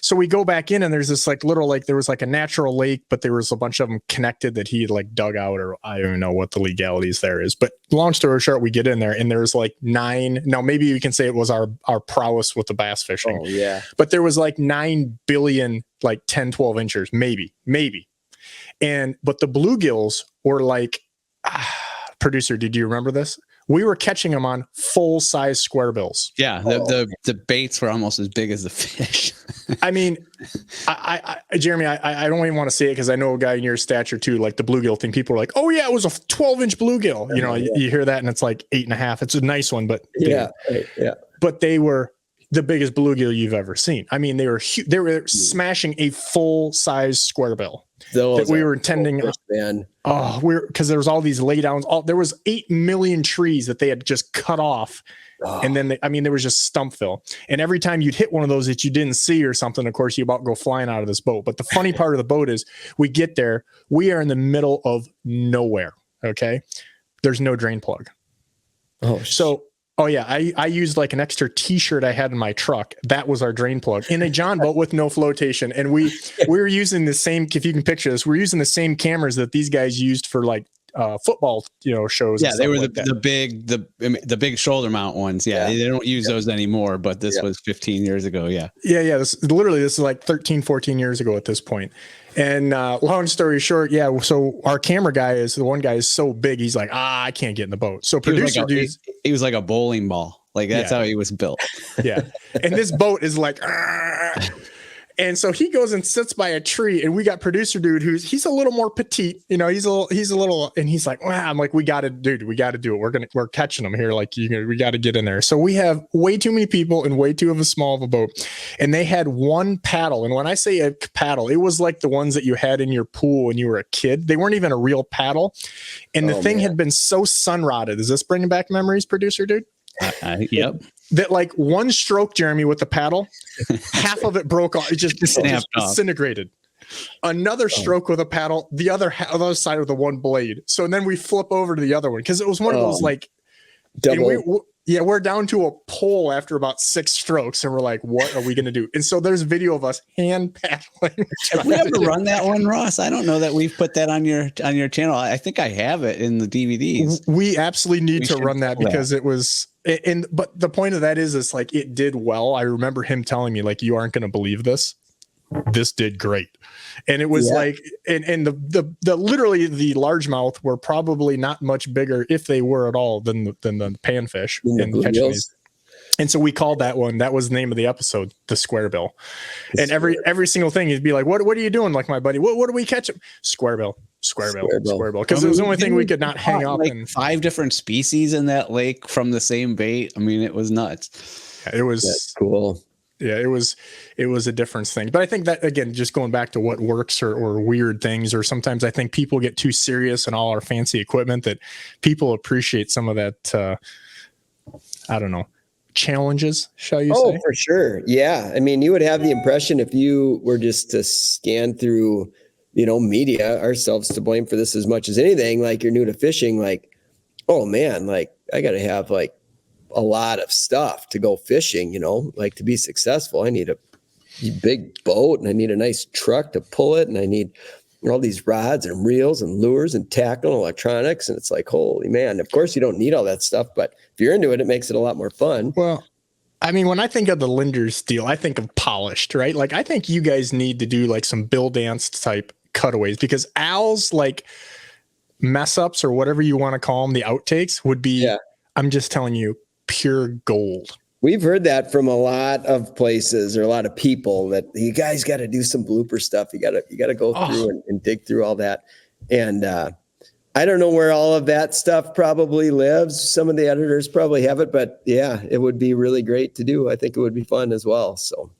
So we go back in and there's this there was like a natural lake, but there was a bunch of them connected that he had dug out, or I don't even know what the legalities there is. But long story short, we get in there and there's 9. Now maybe you can say it was our prowess with the bass fishing. Oh yeah. But there was 9 billion, 10, 12 inches, maybe. But the bluegills were producer, did you remember this? We were catching them on full size square bills. Yeah, the baits were almost as big as the fish. I mean, Jeremy, I don't even want to say it because I know a guy in your stature too, like the bluegill thing. People are like, "Oh yeah, it was a 12-inch bluegill." You hear that and it's 8.5. It's a nice one, but yeah. But they were the biggest bluegill you've ever seen. I mean, they were huge. They were smashing a full size square bill that we were intending. Because there was all these laydowns. There was 8 million trees that they had just cut off. And then there was just stumpville. And every time you'd hit one of those that you didn't see or something, of course, you about go flying out of this boat. But the funny part of the boat is we get there, we are in the middle of nowhere. Okay. There's no drain plug. I used an extra t-shirt I had in my truck. That was our drain plug in a John boat with no flotation. And we were using the same, if you can picture this, we're using the same cameras that these guys used for football, shows. Yeah. They were the big shoulder mount ones. Yeah. They don't use those anymore, but this was 15 years ago. Yeah. Yeah. This is 13, 14 years ago at this point. And long story short, so our camera guy is so big, he's like, I can't get in the boat. So producer he was like a bowling ball. That's how he was built. Yeah. And this boat is and so he goes and sits by a tree, and we got producer dude he's a little more petite, he's a little, and he's like, wow, I'm like, we got to do it. We're catching them here. We got to get in there. So we have way too many people and way too small of a boat. And they had one paddle. And when I say a paddle, it was like the ones that you had in your pool when you were a kid. They weren't even a real paddle. And the thing had been so sun rotted. Is this bringing back memories, producer dude? Yep. That one stroke, Jeremy, with the paddle, half of it broke off. It just disintegrated. Another stroke with a paddle, the other side of the one blade. So then we flip over to the other one because it was one of those double. We're down to a pole after about 6 strokes, and we're like, what are we going to do? And so there's video of us hand paddling. Have we ever run that one, Ross? I don't know that we've put that on your channel. I think I have it in the DVDs. We absolutely need to run that because it was. But the point of that is it did well. I remember him telling me you aren't going to believe this. This did great. And it was and the literally the largemouth were probably not much bigger, if they were at all, than the panfish and catching these. And so we called that one. That was the name of the episode, the square bill. And every single thing he'd be like, what are you doing? Like my buddy, what do we catch? Square bill. Because it was the only thing we could not hang up. And 5 different species in that lake from the same bait. I mean, it was nuts. It was That's cool. Yeah, it was a difference thing. But I think that, again, just going back to what works or weird things, or sometimes I think people get too serious in all our fancy equipment that people appreciate some of that, I don't know, challenges, shall you say? Oh, for sure. Yeah. I mean, you would have the impression if you were just to scan through, media, ourselves to blame for this as much as anything, you're new to fishing, oh man, I got to have a lot of stuff to go fishing, to be successful. I need a big boat, and I need a nice truck to pull it, and I need all these rods and reels and lures and tackle and electronics. And it's like, holy man, of course you don't need all that stuff, but if you're into it, it makes it a lot more fun. Well, I mean, when I think of the Linder's deal, I think of polished, right? Like, I think you guys need to do like some Bill Dance type cutaways, because Al's like mess ups or whatever you want to call them, the outtakes would be, I'm just telling you, pure gold. We've heard that from a lot of places or a lot of people, that you guys got to do some blooper stuff. You got to go through and dig through all that. And I don't know where all of that stuff probably lives. Some of the editors probably have it, but yeah, it would be really great to do. I think it would be fun as well. So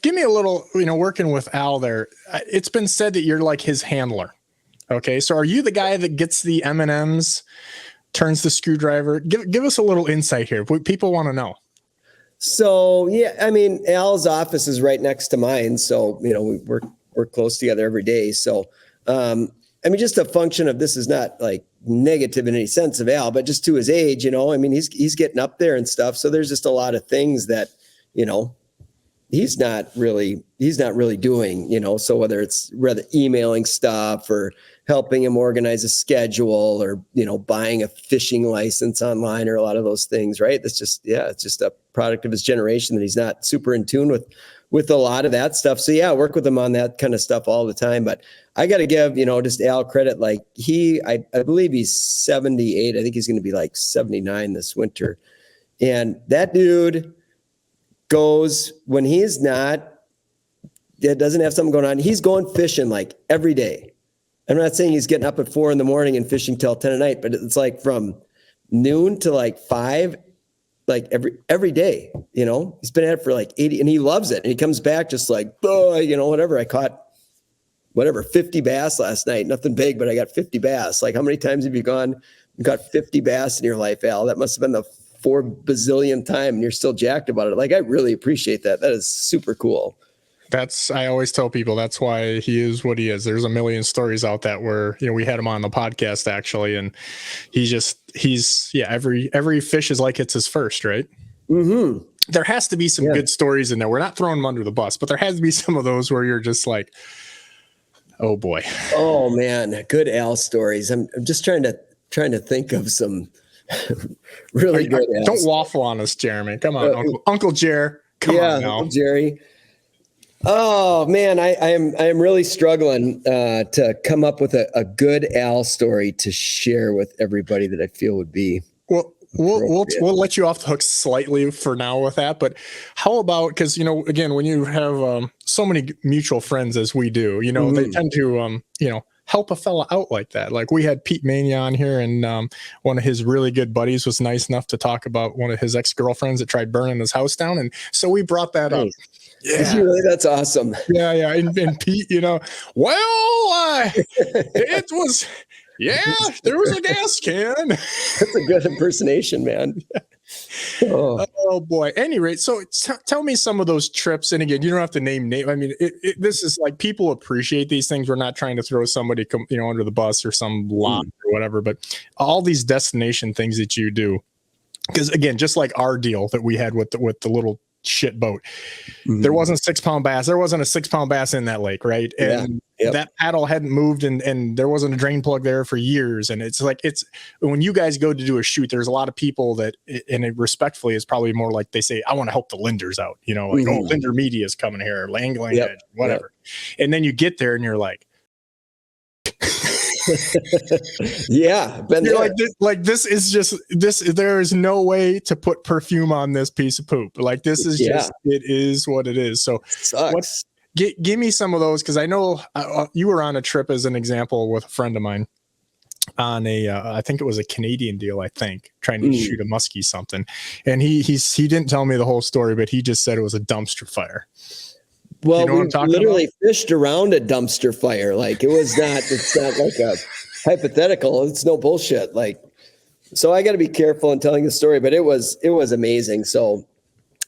give me a little, working with Al there, it's been said that you're like his handler. Okay. So are you the guy that gets the M&Ms, turns the screwdriver? Give us a little insight here. People want to know. So, yeah, I mean, Al's office is right next to mine. So, we're close together every day. So, I mean, just a function of, this is not like negative in any sense of Al, but just to his age, I mean, he's getting up there and stuff. So there's just a lot of things that, he's not really doing, so whether it's rather emailing stuff or helping him organize a schedule or, buying a fishing license online or a lot of those things, right? That's just, it's just a product of his generation that he's not super in tune with a lot of that stuff. So yeah, I work with him on that kind of stuff all the time, but I got to give, just Al credit. Like I believe he's 78. I think he's going to be like 79 this winter. And that dude goes, when he's doesn't have something going on, he's going fishing like every day. I'm not saying he's getting up at 4 a.m. and fishing till 10 at night, but it's like from noon to like 5, like every day, he's been at it for like 80 and he loves it. And he comes back just like, whatever. I caught 50 bass last night, nothing big, but I got 50 bass. Like, how many times have you gone and got 50 bass in your life, Al? That must've been the 4 bazillion time and you're still jacked about it. Like, I really appreciate that. That is super cool. I always tell people that's why he is what he is. There's a million stories out that where, we had him on the podcast actually. And every fish is like it's his first, right? Mm-hmm. There has to be some good stories in there. We're not throwing him under the bus, but there has to be some of those where you're just like, oh boy. Oh man. Good Al stories. I'm just trying to think of some really good. Don't waffle on us, Jeremy. Come on, Uncle Jer. Come on now. Uncle Jerry. Oh man, I am really struggling to come up with a good Al story to share with everybody that I feel would be. Well, we'll let you off the hook slightly for now with that, but how about, because again, when you have so many mutual friends as we do, they tend to help a fella out like that. Like we had Pete Mania on here, and one of his really good buddies was nice enough to talk about one of his ex-girlfriends that tried burning his house down, and so we brought that up. Yeah, really, that's awesome. Yeah, and Pete, it was, there was a gas can. That's a good impersonation, man. Oh boy. Any rate, so tell me some of those trips. And again, you don't have to name. I mean, this is like, people appreciate these things. We're not trying to throw somebody, under the bus or some lot or whatever, but all these destination things that you do. Because again, just like our deal that we had with the little shit boat, there wasn't a 6-pound bass. There wasn't a 6-pound bass in that lake, right? And that paddle hadn't moved, and there wasn't a drain plug there for years. And it's like, when you guys go to do a shoot, there's a lot of people that, and it respectfully is probably more like they say, I want to help the Linders out, like, oh, Linder Media is coming here, Langling Edge, whatever. And then you get there and you're like, been you're there. this is just this. There is no way to put perfume on this piece of poop. Like, this is just, it is what it is. So give me some of those, because I know you were on a trip as an example with a friend of mine on I think it was a Canadian deal, trying to shoot a muskie something, and he didn't tell me the whole story, but he just said it was a dumpster fire. Well, we literally fished around a dumpster fire. Like, it's not like a hypothetical. It's no bullshit. Like, so I got to be careful in telling the story, but it was amazing. So,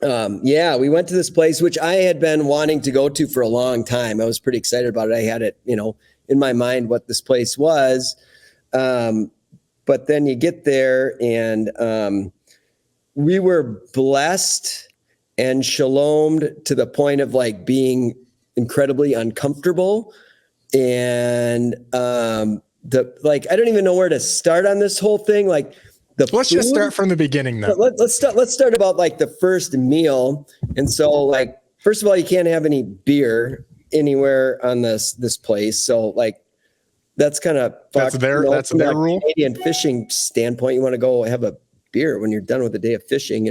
we went to this place, which I had been wanting to go to for a long time. I was pretty excited about it. I had it, in my mind what this place was. But then you get there, and we were blessed and shalomed to the point of like being incredibly uncomfortable. And I don't even know where to start on this whole thing. Like let's just start from the beginning then. Let's start about like the first meal. And so like, first of all, you can't have any beer anywhere on this place. So like, that's kind of that's their rule. Canadian fishing standpoint, you want to go have a beer when you're done with the day of fishing,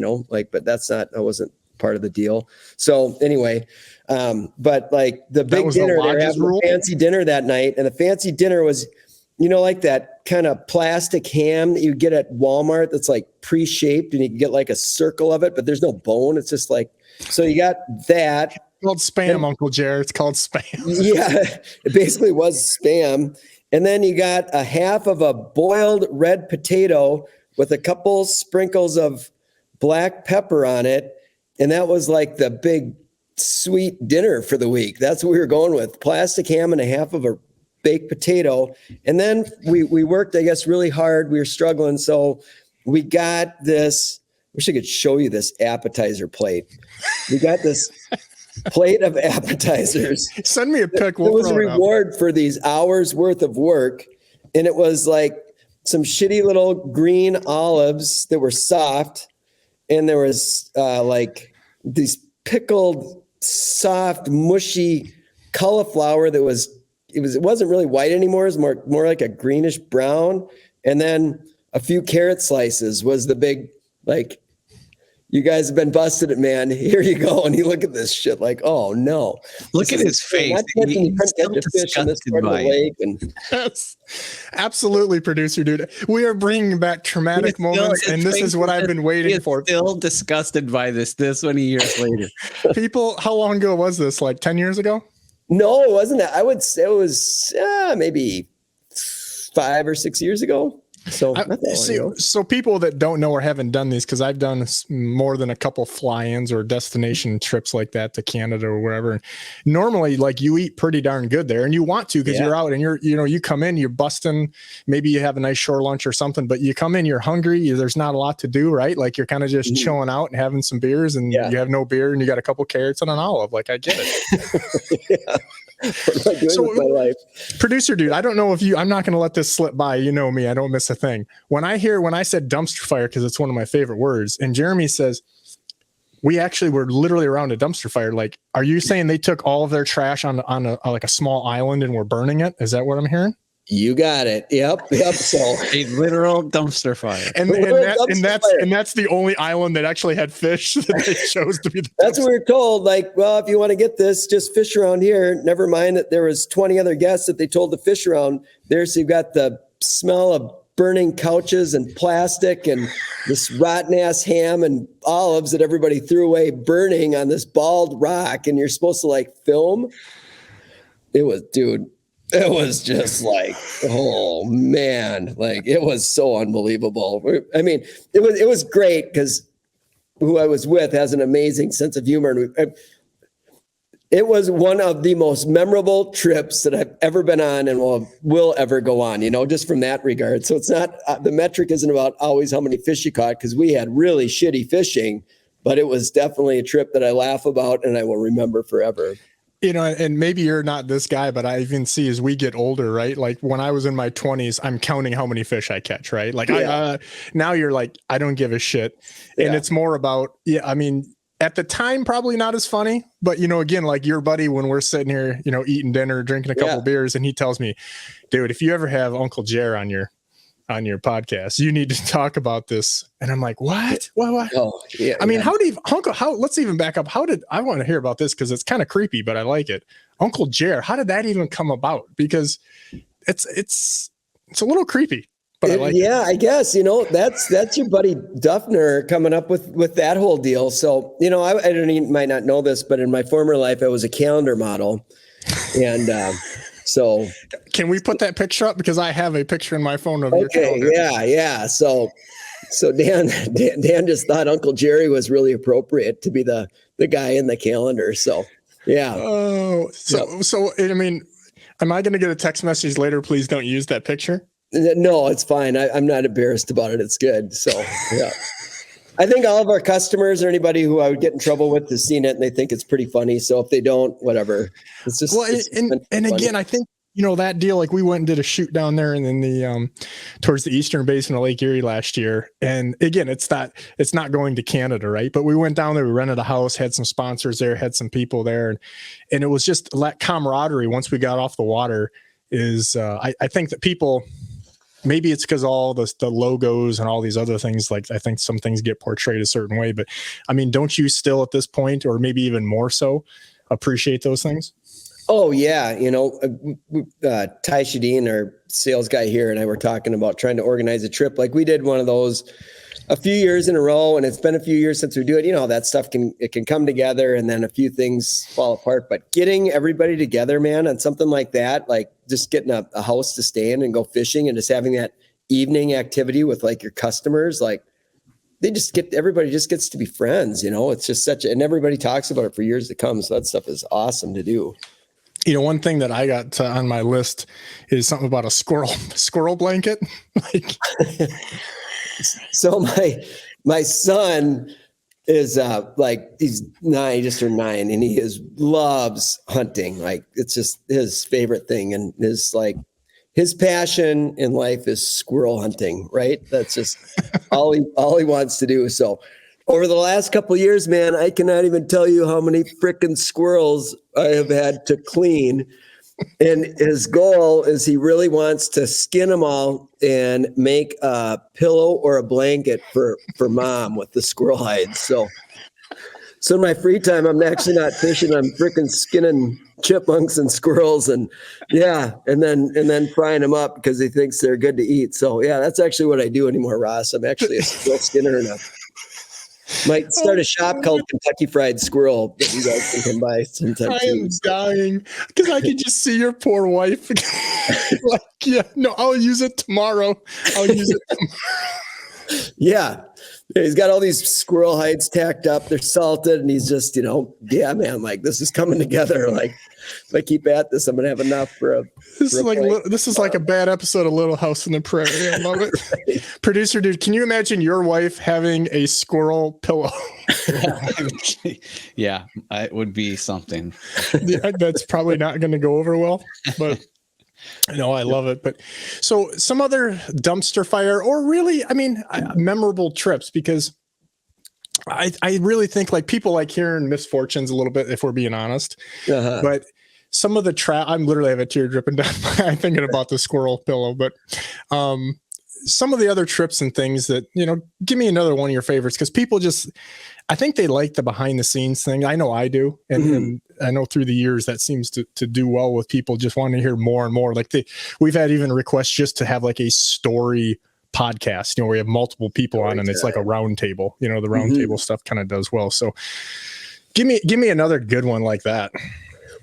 but that wasn't part of the deal. So anyway, but like the big dinner, they're having a fancy dinner that night, and the fancy dinner was, like that kind of plastic ham that you get at Walmart that's like pre-shaped, and you can get like a circle of it, but there's no bone. It's just like, so you got that. It's called spam, Uncle Jared. It's called spam. Yeah, it basically was spam. And then you got a half of a boiled red potato with a couple sprinkles of black pepper on it. And that was like the big sweet dinner for the week. That's what we were going with. Plastic ham and a half of a baked potato. And then we worked, I guess, really hard. We were struggling. So we got this, I wish I could show you this appetizer plate. We got this plate of appetizers. Send me a pic. It was a reward for these hours worth of work. And it was like some shitty little green olives that were soft. And there was like these pickled, soft, mushy cauliflower that it wasn't really white anymore. It was more like a greenish brown. And then a few carrot slices was the big, like, you guys have been busted it, man. Here you go. And you look at this shit like, oh no. Look at his face. He's still disgusted by it. Yes. Absolutely, producer dude. We are bringing back traumatic moments, and this is what I've been waiting for. Still disgusted by this many years later. People, how long ago was this? Like 10 years ago? No, it wasn't that. I would say it was maybe 5 or 6 years ago. So, so people that don't know or haven't done these, because I've done more than a couple fly-ins or destination trips like that to Canada or wherever. And normally, like, you eat pretty darn good there, and you want to because you're out and you come in, you're busting. Maybe you have a nice shore lunch or something, but you come in, you're hungry. There's not a lot to do, right? Like, you're kind of just chilling out and having some beers, and you have no beer, and you got a couple carrots and an olive. Like, I get it. What am I doing with my life? Producer dude, I don't know if I'm not going to let this slip by. You know me, I don't miss a thing. When I said dumpster fire, because it's one of my favorite words, and Jeremy says, we actually were literally around a dumpster fire. Like, are you saying they took all of their trash on a small island and were burning it? Is that what I'm hearing? You got it. Yep. So a literal dumpster fire. And that's the only island that actually had fish that they chose to be the That's what we were told. Like, well, if you want to get this, just fish around here. Never mind that there was 20 other guests that they told to fish around there. So you've got the smell of burning couches and plastic and this rotten ass ham and olives that everybody threw away burning on this bald rock. And you're supposed to like film. It was just like, oh man, like it was so unbelievable. I mean, it was great because who I was with has an amazing sense of humor. And it was one of the most memorable trips that I've ever been on and will ever go on, just from that regard. So it's not, the metric isn't about always how many fish you caught, because we had really shitty fishing, but it was definitely a trip that I laugh about and I will remember forever. And maybe you're not this guy, but I even see as we get older, right? Like when I was in my 20s, I'm counting how many fish I catch, right? Like now you're like, I don't give a shit. And it's more about, I mean, at the time, probably not as funny, but again, like your buddy, when we're sitting here, eating dinner, drinking a couple beers, and he tells me, dude, if you ever have Uncle Jer on your podcast, you need to talk about this. And I'm like, what? Oh, yeah. I mean, let's even back up. I want to hear about this because it's kind of creepy, but I like it. Uncle Jer, how did that even come about? Because it's a little creepy, but I like it. I guess, that's your buddy Duffner coming up with that whole deal. So, I might not know this, but in my former life, I was a calendar model. And, so can we put that picture up? Because I have a picture in my phone of your calendar. Yeah. So Dan just thought Uncle Jerry was really appropriate to be the guy in the calendar. So, yeah. Oh, so I mean, am I going to get a text message later? Please don't use that picture. No, it's fine. I'm not embarrassed about it. It's good. So, yeah. I think all of our customers or anybody who I would get in trouble with has seen it and they think it's pretty funny. So if they don't, whatever. It's just, and again, I think that deal, like we went and did a shoot down there and in the towards the eastern basin of Lake Erie last year. And again, it's not going to Canada, right? But we went down there, we rented a house, had some sponsors there, had some people there, and it was just that camaraderie once we got off the water is I think that people, maybe it's because all the logos and all these other things, like I think some things get portrayed a certain way, but I mean, don't you still at this point, or maybe even more so, appreciate those things? Oh yeah. Ty Shadeen, our sales guy here, and I were talking about trying to organize a trip. Like we did one of those a few years in a row, and it's been a few years since we do it. That stuff can come together and then a few things fall apart, but getting everybody together, man, on something like that, like just getting a house to stay in and go fishing and just having that evening activity with like your customers, like everybody just gets to be friends, it's just and everybody talks about it for years to come. So that stuff is awesome to do. One thing that I got on my list is something about a squirrel blanket. So my son is he's 9, he just turned 9, and he loves hunting. Like it's just his favorite thing, and his passion in life is squirrel hunting. Right? That's just all he wants to do. So over the last couple of years, man, I cannot even tell you how many frickin' squirrels I have had to clean. And his goal is he really wants to skin them all and make a pillow or a blanket for mom with the squirrel hides. So in my free time, I'm actually not fishing. I'm frickin' skinning chipmunks and squirrels and then frying them up because he thinks they're good to eat. So yeah, that's actually what I do anymore, Ross. I'm actually a squirrel skinner and might start a shop called Kentucky Fried Squirrel that you guys can come by sometime. I am dying because I can just see your poor wife. I'll use it tomorrow. Yeah, he's got all these squirrel hides tacked up. They're salted, and he's just, yeah, man, like this is coming together. Like if I keep at this, I'm gonna have enough for a. This is like a bad episode of Little House on the Prairie. I love it. Right. Producer dude, can you imagine your wife having a squirrel pillow? Yeah, it would be something. Yeah, that's probably not going to go over well, but. No, I love it. But so some other dumpster fire or really, memorable trips, because I really think like people like hearing misfortunes a little bit, if we're being honest, but some of the I'm literally have a tear dripping down. I'm thinking about the squirrel pillow, but some of the other trips and things that, give me another one of your favorites. Cause people I think they like the behind the scenes thing. I know I do. And I know through the years that seems to do well with people just wanting to hear more and more. Like we've had even requests just to have like a story podcast, where we have multiple people on and it's like a round table, the round table stuff kind of does well. So give me another good one like that.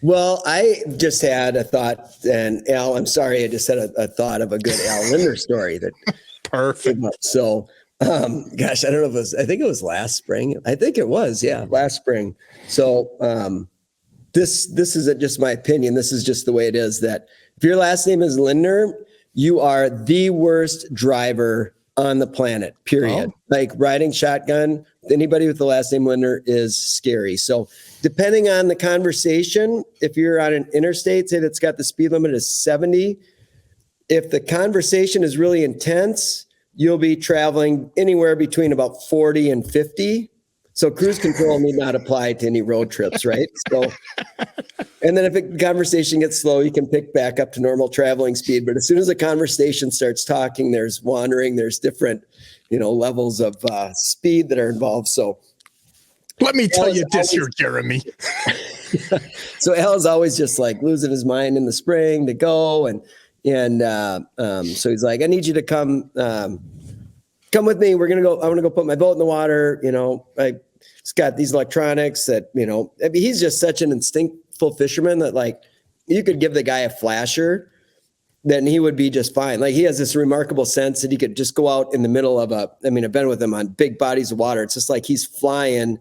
Well, I just had a thought, and Al, I'm sorry, I just had a thought of a good Al Lindner story that perfect. So gosh, I don't know if I think it was last spring. I think it was, last spring. So this isn't just my opinion. This is just the way it is, that if your last name is Lindner, you are the worst driver on the planet, period. Oh. Like riding shotgun, anybody with the last name Lindner is scary. So depending on the conversation, if you're on an interstate, say that's got the speed limit is 70, if the conversation is really intense, you'll be traveling anywhere between about 40 and 50. So cruise control need not apply to any road trips, right? So, and then if the conversation gets slow, you can pick back up to normal traveling speed. But as soon as the conversation starts talking, there's wandering, there's different, levels of speed that are involved. So let me tell you this here, Jeremy. So Al is always just like losing his mind in the spring to go. And so he's like, I need you to come with me. We're going to go, I want to go put my boat in the water. He's got these electronics that, he's just such an instinctful fisherman that like you could give the guy a flasher, then he would be just fine. Like he has this remarkable sense that he could just go out in the middle of I've been with him on big bodies of water. It's just like he's flying.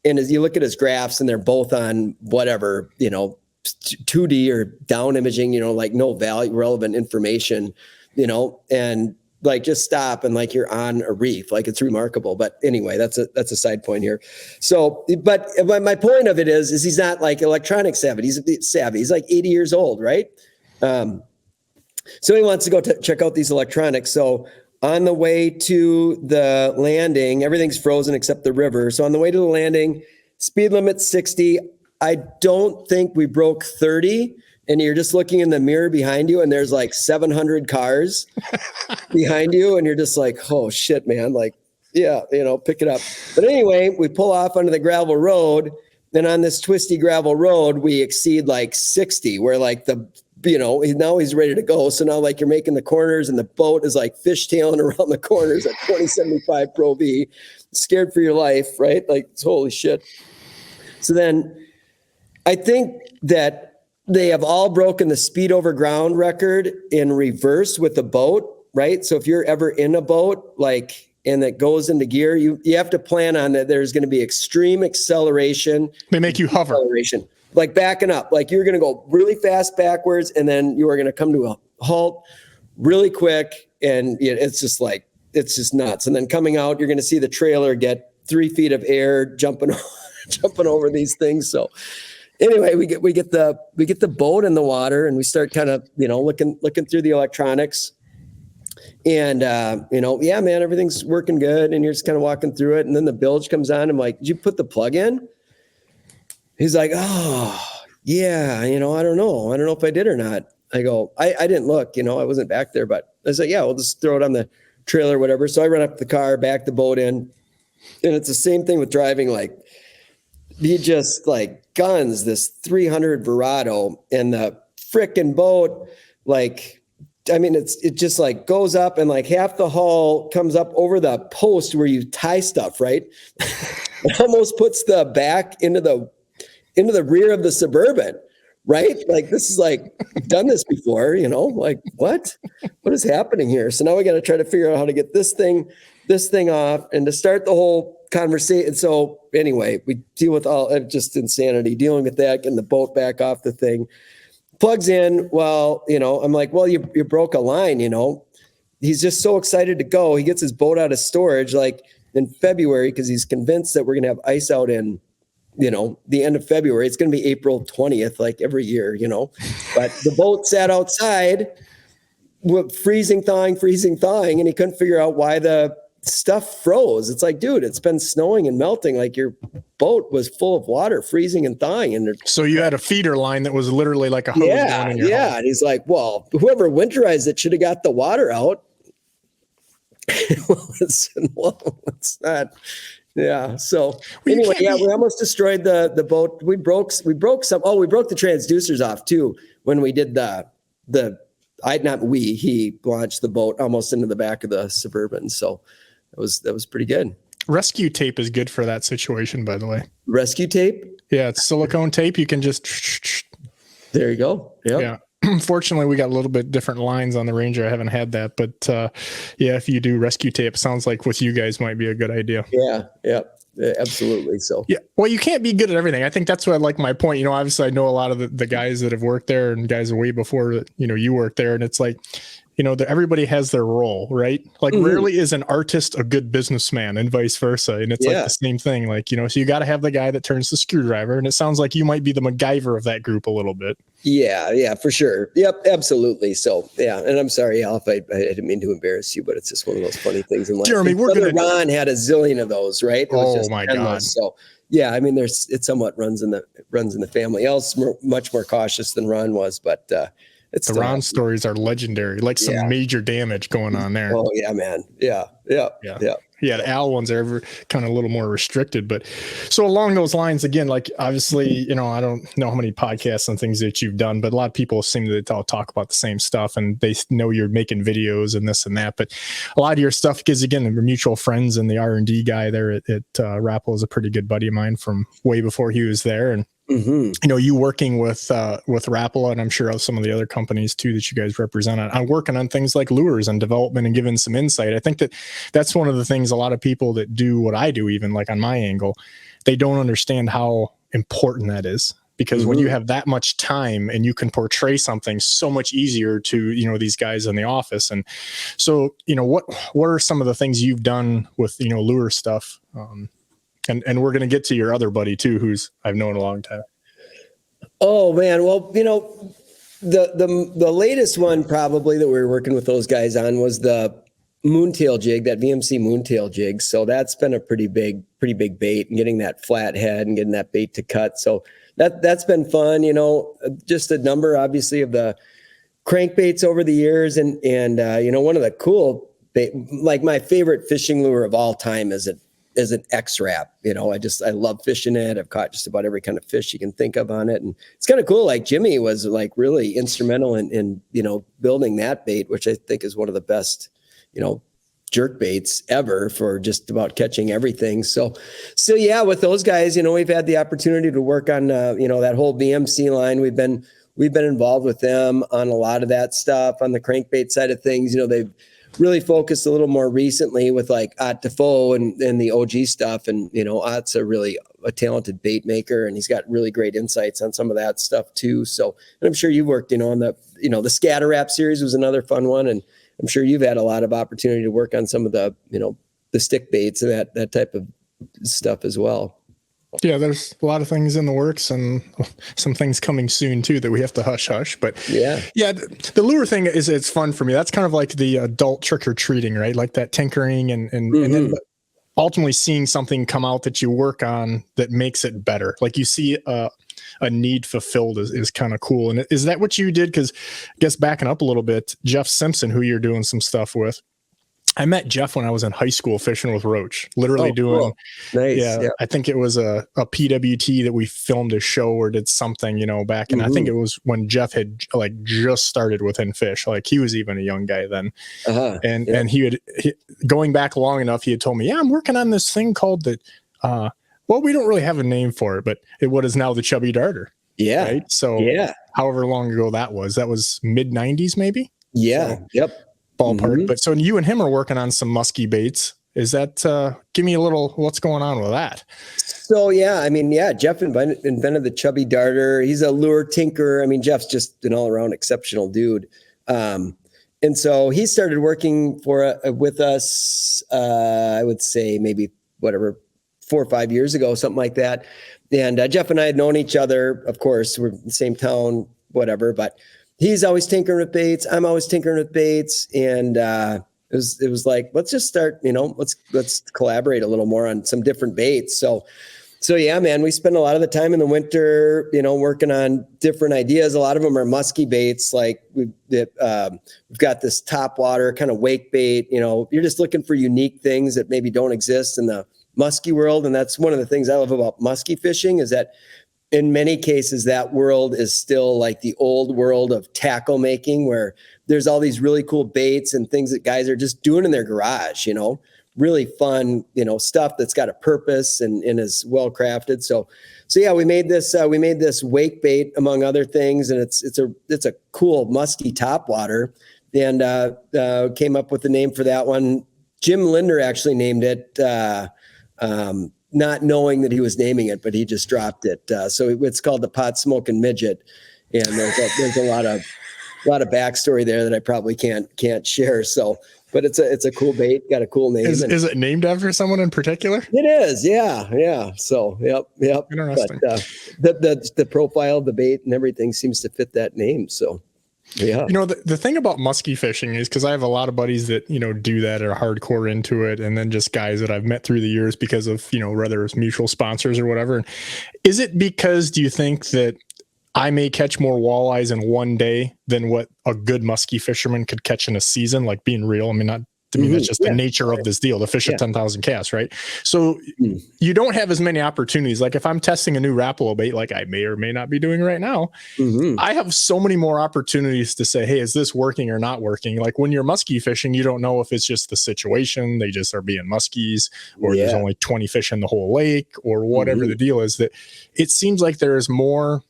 And as you look at his graphs and they're both on whatever, 2D or down imaging, like no value, relevant information, and like just stop and like you're on a reef. Like it's remarkable. But anyway, that's a side point here. So, but my point of it is he's not like electronic savvy. He's like 80 years old, right? So he wants to go check out these electronics. So on the way to the landing, everything's frozen except the river. So on the way to the landing, speed limit 60. I don't think we broke 30. And you're just looking in the mirror behind you, and there's like 700 cars behind you, and you're just like, oh shit, man. Like, yeah, pick it up. But anyway, we pull off onto the gravel road. Then on this twisty gravel road, we exceed like 60, where like now he's ready to go. So now like you're making the corners, and the boat is like fishtailing around the corners at 2075 Pro V, scared for your life, right? Like, holy shit. So then I think that they have all broken the speed over ground record in reverse with the boat, right? So if you're ever in a boat, like, and it goes into gear, you have to plan on that. There's going to be extreme acceleration. They make you hover. Like backing up, like you're going to go really fast backwards, and then you are going to come to a halt really quick. And it's just nuts. And then coming out, you're going to see the trailer get 3 feet of air jumping over these things. So anyway, we get the boat in the water, and we start kind of, looking through the electronics, and, yeah, man, everything's working good. And you're just kind of walking through it. And then the bilge comes on. I'm like, did you put the plug in? He's like, oh yeah. I don't know if I did or not. I go, I didn't look, I wasn't back there, but I was like, yeah, we'll just throw it on the trailer or whatever. So I run up the car, back the boat in, and it's the same thing with driving. Like, he just like guns this 300 Verado, and the frickin' boat, like, it just like goes up, and like half the hull comes up over the post where you tie stuff, right? It almost puts the back into the rear of the Suburban, right? Like, this is like, I've done this before, like, what is happening here? So now we got to try to figure out how to get this thing off, and to start the whole conversation. So anyway, we deal with all just insanity, dealing with that, getting the boat back off the thing. Plugs in. Well, I'm like, well, you broke a line, He's just so excited to go. He gets his boat out of storage like in February, because he's convinced that we're going to have ice out in, the end of February. It's going to be April 20th, like every year, But the boat sat outside, freezing, thawing, and he couldn't figure out why the stuff froze. It's like, dude, it's been snowing and melting. Like, your boat was full of water, freezing and thawing. And so you had a feeder line that was literally like a hose going in your home. And he's like, well, whoever winterized it should have got the water out. It's not. Yeah. So anyway, we almost destroyed the boat. We broke some. Oh, we broke the transducers off too when we did he launched the boat almost into the back of the Suburban. So that was pretty good. Rescue tape is good for that situation, by the way. Rescue tape? Yeah, it's silicone tape. You can just. There you go. Yep. Yeah. Fortunately, we got a little bit different lines on the Ranger. I haven't had that, but yeah, if you do rescue tape, sounds like with you guys might be a good idea. Yeah. Absolutely. So yeah, well, you can't be good at everything. I think that's what I like my point. Obviously, I know a lot of the guys that have worked there, and guys way before you worked there, and it's like, everybody has their role, right? Like, rarely is an artist a good businessman, and vice versa. And it's like the same thing. Like, so you got to have the guy that turns the screwdriver, and it sounds like you might be the MacGyver of that group a little bit. Yeah, for sure. Yep, absolutely. So yeah, and I'm sorry, Al, if I didn't mean to embarrass you, but it's just one of those funny things in life. Jeremy, Ron had a zillion of those, right? It was just my endless. God. So yeah, it somewhat runs in the family. Al's much more cautious than Ron was, but the Ron stories are legendary. Like some major damage going on there. Oh yeah, man. Yeah. Yeah, the Al ones are kind of a little more restricted, but so along those lines, again, like obviously, I don't know how many podcasts and things that you've done, but a lot of people seem to all talk about the same stuff, and they know you're making videos and this and that. But a lot of your stuff, because again, we're mutual friends, and the R&D guy there at Rappel is a pretty good buddy of mine from way before he was there, and you working with Rappel, and I'm sure some of the other companies too that you guys represent on working on things like lures and development and giving some insight. I think that's one of the things a lot of people that do what I do, even like on my angle, they don't understand how important that is. Because when you have that much time and you can portray something so much easier to, these guys in the office. And so, what are some of the things you've done with, lure stuff? And we're going to get to your other buddy too, who's I've known a long time. Oh man. Well, The latest one probably that we were working with those guys on was the moontail jig, that VMC moontail jig. So that's been a pretty big bait, and getting that flat head and getting that bait to cut. So that's been fun, just a number obviously of the crankbaits over the years. And one of the cool bait, like my favorite fishing lure of all time is an X-Wrap. I love fishing it. I've caught just about every kind of fish you can think of on it. And it's kind of cool. Like Jimmy was like really instrumental in building that bait, which I think is one of the best, jerk baits ever for just about catching everything. So yeah, with those guys, we've had the opportunity to work on, that whole BMC line. We've been involved with them on a lot of that stuff on the crankbait side of things. They've really focused a little more recently with like Ott Defoe and the OG stuff. And, Ott's a talented bait maker, and he's got really great insights on some of that stuff too. So, and I'm sure you worked, on the Scatter Wrap series was another fun one. And I'm sure you've had a lot of opportunity to work on some of the, the stick baits and that type of stuff as well. Yeah, there's a lot of things in the works and some things coming soon too that we have to hush. But yeah, the lure thing it's fun for me. That's kind of like the adult trick or treating, right? Like that tinkering and then ultimately seeing something come out that you work on that makes it better. Like you see a need fulfilled is kind of cool. And is that what you did? Because I guess backing up a little bit, Jeff Simpson, who you're doing some stuff with, I met Jeff when I was in high school fishing with Roach, literally doing, cool. Nice. Yeah, I think it was a PWT that we filmed a show or did something, back. And I think it was when Jeff had like just started within fish. Like he was even a young guy then. And he going back long enough, he had told me, yeah, I'm working on this thing called well, we don't really have a name for it, but what is now the chubby darter. Yeah. Right. So however long ago that was mid 90s, maybe. Yeah. So, yep. Ballpark. But so you and him are working on some musky baits. Is that, give me a little, what's going on with that? So, Jeff invented the chubby darter. He's a lure tinker. Jeff's just an all around exceptional dude. And so he started working with us, I would say maybe 4 or 5 years ago, something like that. And Jeff and I had known each other, of course, we're in the same town, whatever, but he's always tinkering with baits. I'm always tinkering with baits. And it was like, let's just start, let's collaborate a little more on some different baits. So yeah, man, we spend a lot of the time in the winter, working on different ideas. A lot of them are musky baits. Like we've got this top water kind of wake bait. You're just looking for unique things that maybe don't exist in the musky world. And that's one of the things I love about musky fishing is that in many cases, that world is still like the old world of tackle making, where there's all these really cool baits and things that guys are just doing in their garage, really fun, stuff that's got a purpose and is well crafted. So yeah, we made this wake bait among other things, and it's a cool musky topwater, and came up with the name for that one. Jim Lindner actually named it. Not knowing that he was naming it, but he just dropped it. So it's called the pot smoking midget. And there's a lot of backstory there that I probably can't share. So, but it's a cool bait, got a cool name. Is it named after someone in particular? It is. Yeah. So, yep. Interesting. But, the profile of the bait and everything seems to fit that name. So, yeah. The thing about musky fishing is, because I have a lot of buddies that, do that, are hardcore into it. And then just guys that I've met through the years because of, whether it's mutual sponsors or whatever. Is it because, do you think that I may catch more walleyes in one day than what a good musky fisherman could catch in a season? Like, being real. Not to me, that's just the nature of this deal, the fish at 10,000 casts, right? So you don't have as many opportunities. Like if I'm testing a new Rapala bait, like I may or may not be doing right now, I have so many more opportunities to say, hey, is this working or not working? Like when you're musky fishing, you don't know if it's just the situation, they just are being muskies, or there's only 20 fish in the whole lake, or whatever the deal is. That it seems like there is more.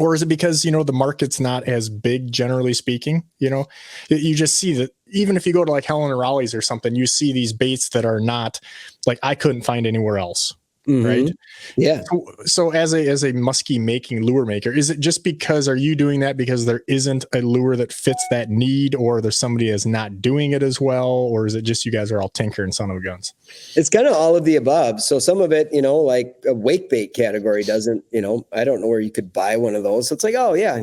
Or is it because, the market's not as big, generally speaking? You just see that even if you go to like Helen or Raleigh's or something, you see these baits that are not like I couldn't find anywhere else. right? Yeah. So as a musky making lure maker, is it just because, are you doing that because there isn't a lure that fits that need, or there's somebody that's not doing it as well? Or is it just you guys are all tinkering son of guns? It's kind of all of the above. So some of it, like a wake bait category doesn't, I don't know where you could buy one of those. So it's like, oh yeah,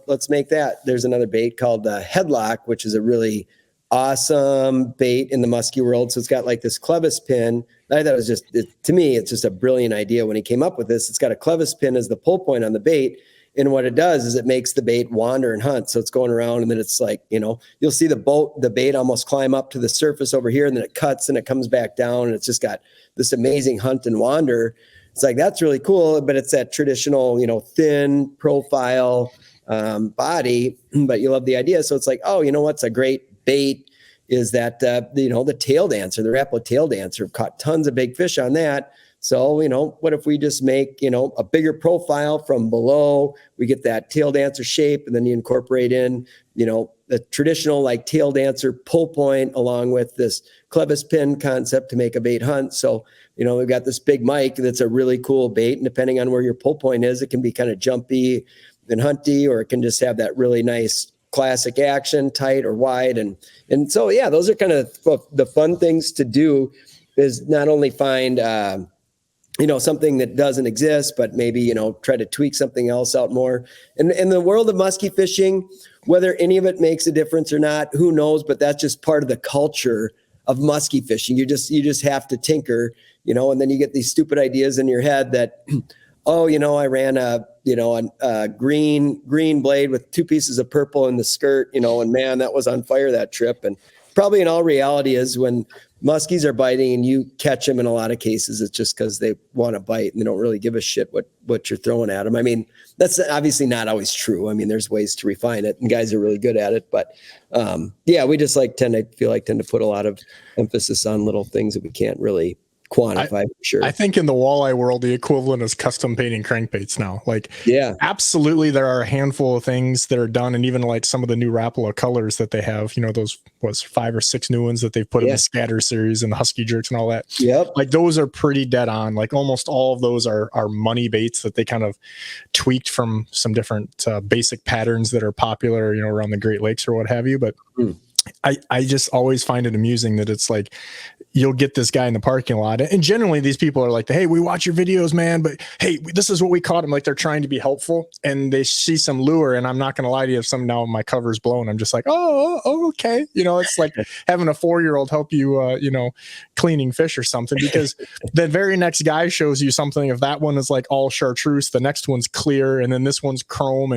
let's make that. There's another bait called headlock, which is a really awesome bait in the musky world. So it's got like this clevis pin. I thought it was to me, it's just a brilliant idea when he came up with this. It's got a clevis pin as the pull point on the bait. And what it does is it makes the bait wander and hunt. So it's going around, and then it's like, you'll see the bait almost climb up to the surface over here, and then it cuts and it comes back down, and it's just got this amazing hunt and wander. It's like, that's really cool, but it's that traditional, thin profile body, but you love the idea. So it's like, oh, what's a great bait is that, the tail dancer, the Rapala tail dancer. Caught tons of big fish on that. So, what if we just make, a bigger profile from below? We get that tail dancer shape, and then you incorporate in, the traditional like tail dancer pull point along with this clevis pin concept to make a bait hunt. So, we've got this big mic that's a really cool bait. And depending on where your pull point is, it can be kind of jumpy and hunty, or it can just have that really nice classic action, tight or wide. And so, yeah, those are kind of the fun things to do, is not only find, something that doesn't exist, but maybe, try to tweak something else out more. And in the world of musky fishing, whether any of it makes a difference or not, who knows, but that's just part of the culture of musky fishing. You just have to tinker, and then you get these stupid ideas in your head that, oh, I ran a green blade with 2 pieces of purple in the skirt, and man, that was on fire that trip. And probably in all reality is when muskies are biting and you catch them, in a lot of cases, it's just because they want to bite and they don't really give a shit what you're throwing at them. I mean, that's obviously not always true. I mean, there's ways to refine it, and guys are really good at it. But we just tend to put a lot of emphasis on little things that we can't really quantify for sure. I think in the walleye world, the equivalent is custom painting crankbaits now. Like, yeah, absolutely, there are a handful of things that are done, and even like some of the new Rapala colors that they have, those was 5 or 6 new ones that they've put in the scatter series and the husky jerks and all that. Yep. Like, those are pretty dead on. Like, almost all of those are money baits that they kind of tweaked from some different basic patterns that are popular, around the Great Lakes or what have you. But I just always find it amusing that it's like, you'll get this guy in the parking lot, and generally these people are like, hey, we watch your videos, man, but hey, this is what we caught him. Like, they're trying to be helpful, and they see some lure, and I'm not going to lie to you, if some now my cover's blown, I'm just like, oh, okay. It's like having a 4-year-old help you, cleaning fish or something, because the very next guy shows you something. If that one is like all chartreuse, the next one's clear, and then this one's chrome.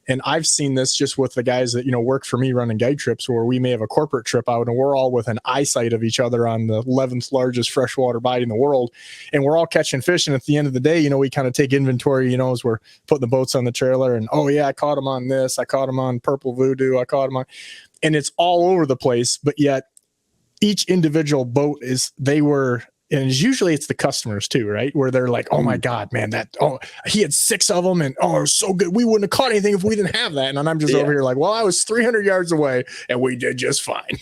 And I've seen this just with the guys that, work for me running guide trips, where we may have a corporate trip out and we're all within eyesight of each other on the 11th largest freshwater bite in the world. And we're all catching fish. And at the end of the day, we kind of take inventory, as we're putting the boats on the trailer, and, oh yeah, I caught him on this. I caught him on purple voodoo. I caught him on, and it's all over the place. But yet each individual boat and usually it's the customers too, right? Where they're like, oh my God, man, he had 6 of them, and it was so good. We wouldn't have caught anything if we didn't have that. And I'm just over here like, well, I was 300 yards away and we did just fine.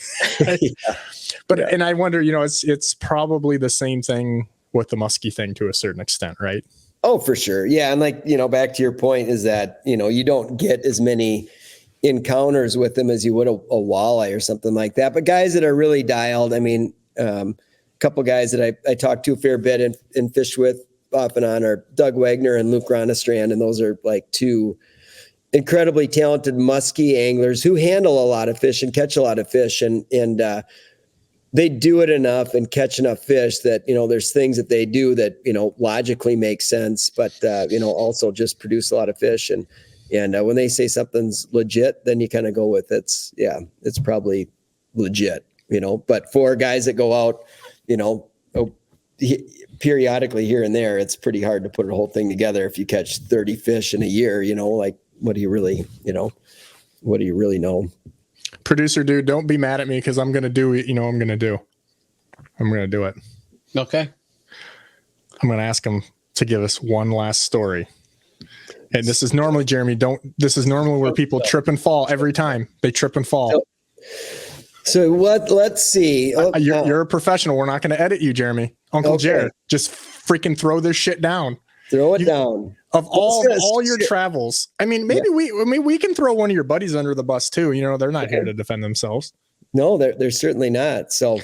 And I wonder, it's probably the same thing with the musky thing to a certain extent, right? Oh, for sure. Yeah. And like, back to your point is that, you don't get as many encounters with them as you would a walleye or something like that. But guys that are really dialed, I mean, couple guys that I talked to a fair bit and fished with off and on are Doug Wagner and Luke Ronestrand. And those are like 2 incredibly talented musky anglers who handle a lot of fish and catch a lot of fish. And they do it enough and catch enough fish that, there's things that they do that, logically make sense, but, also just produce a lot of fish. And when they say something's legit, then you kind of go with it's probably legit, but for guys that go out, periodically here and there, it's pretty hard to put a whole thing together. If you catch 30 fish in a year, like, what do you really know? Producer dude, don't be mad at me, because I'm going to do it. I'm going to do it. Okay. I'm going to ask him to give us one last story. And this is normally, Jeremy, this is normally where people trip and fall every time. They trip and fall. So let's see. You're a professional. We're not going to edit you, Jeremy. Uncle Jared, just freaking throw this shit down. Throw it down. Of all your travels. I mean, maybe we can throw one of your buddies under the bus too. You know, they're not here to defend themselves. No, they're certainly not. So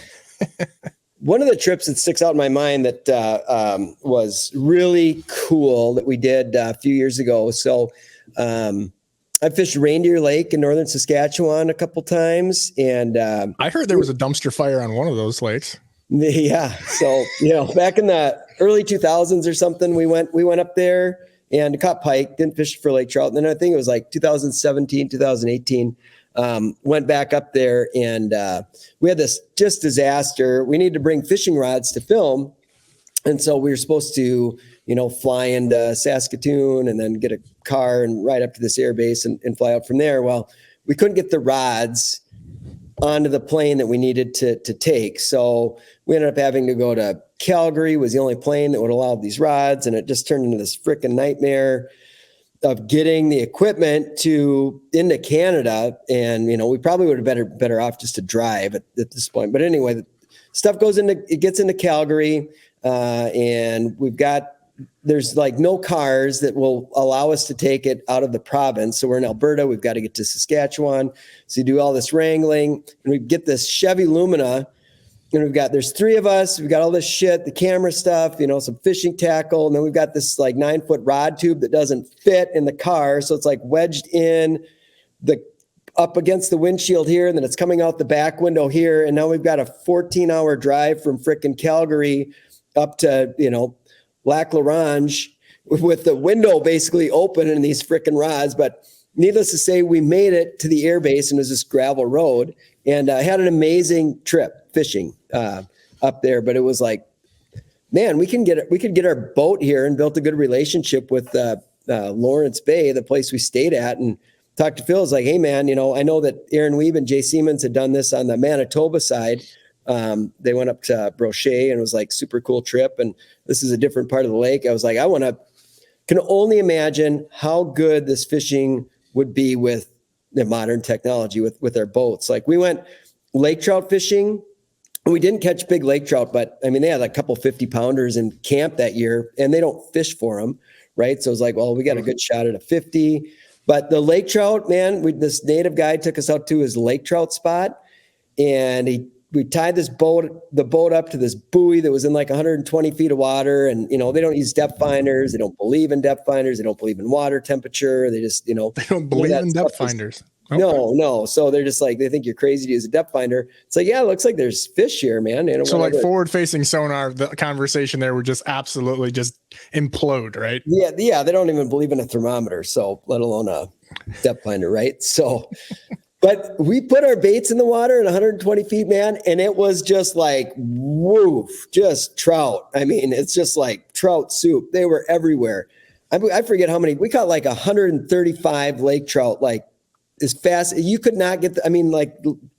one of the trips that sticks out in my mind that was really cool that we did a few years ago. So I fished Reindeer Lake in northern Saskatchewan a couple times, and I heard there was a dumpster fire on one of those lakes. Yeah. So, back in the early 2000s or something, we went up there and caught pike, didn't fish for lake trout. And then I think it was like 2017, 2018, went back up there, and we had this just disaster. We needed to bring fishing rods to film. And so we were supposed to, fly into Saskatoon and then get a car and ride up to this air base and fly out from there. Well, we couldn't get the rods onto the plane that we needed to take. So we ended up having to go to Calgary, was the only plane that would allow these rods. And it just turned into this freaking nightmare of getting the equipment into Canada. And, we probably would have been better off just to drive at this point. But anyway, the stuff gets into Calgary, and there's like no cars that will allow us to take it out of the province. So we're in Alberta. We've got to get to Saskatchewan. So you do all this wrangling, and we get this Chevy Lumina, and there's three of us. We've got all this shit, the camera stuff, some fishing tackle. And then we've got this like 9-foot rod tube that doesn't fit in the car. So it's like wedged in up against the windshield here. And then it's coming out the back window here. And now we've got a 14-hour drive from frickin' Calgary up to, Lac La Ronge with the window basically open and these frickin' rods. But needless to say, we made it to the air base, and it was this gravel road, and I had an amazing trip fishing up there. But it was like, man, we could get our boat here, and built a good relationship with Lawrence Bay, the place we stayed at, and talked to Phil. I was like, hey man, I know that Aaron Weeb and Jay Siemens had done this on the Manitoba side. They went up to Brochet, and it was like super cool trip. And this is a different part of the lake. I was like, can only imagine how good this fishing would be with the modern technology with our boats. Like we went lake trout fishing, and we didn't catch big lake trout, but I mean, they had a couple 50-pounders in camp that year, and they don't fish for them. Right. So it was like, well, we got a good shot at a 50, but the lake trout, man, this native guy took us out to his lake trout spot, and we tied the boat up to this buoy that was in like 120 feet of water. And, they don't use depth finders. They don't believe in depth finders. They don't believe in water temperature. They just, they don't believe in depth finders. Okay. No. So they're just like, they think you're crazy to use a depth finder. It's like, yeah, it looks like there's fish here, man. So like forward facing sonar, the conversation there would just absolutely just implode, right? Yeah. They don't even believe in a thermometer. So let alone a depth finder. Right. So, but we put our baits in the water at 120 feet, man. And it was just like, woof, just trout. I mean, it's just like trout soup. They were everywhere. I forget how many, we caught like 135 lake trout, like as fast. You could not get, like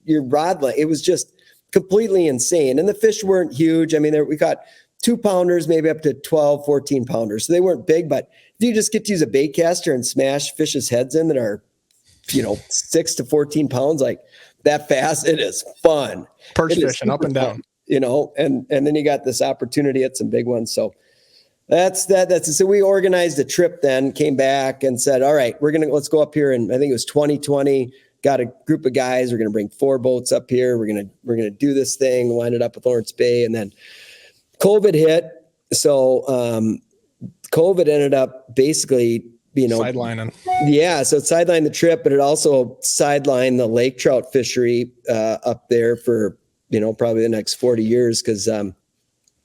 your rod, it was just completely insane. And the fish weren't huge. I mean, we caught 2-pounders, maybe up to 12, 14-pounders. So they weren't big, but if you just get to use a bait caster and smash fish's heads in that are, 6 to 14 pounds, like that fast, it is fun. Perch fishing up and down, and then you got this opportunity at some big ones. So that's it. So we organized a trip, then came back and said, all right, let's go up here. And I think it was 2020, got a group of guys. We're going to bring 4 boats up here. We're going to do this thing, line it up with Lawrence Bay. And then COVID hit. So COVID ended up basically, sidelining. Yeah. So it sidelined the trip, but it also sidelined the lake trout fishery up there for, probably the next 40 years. Cause they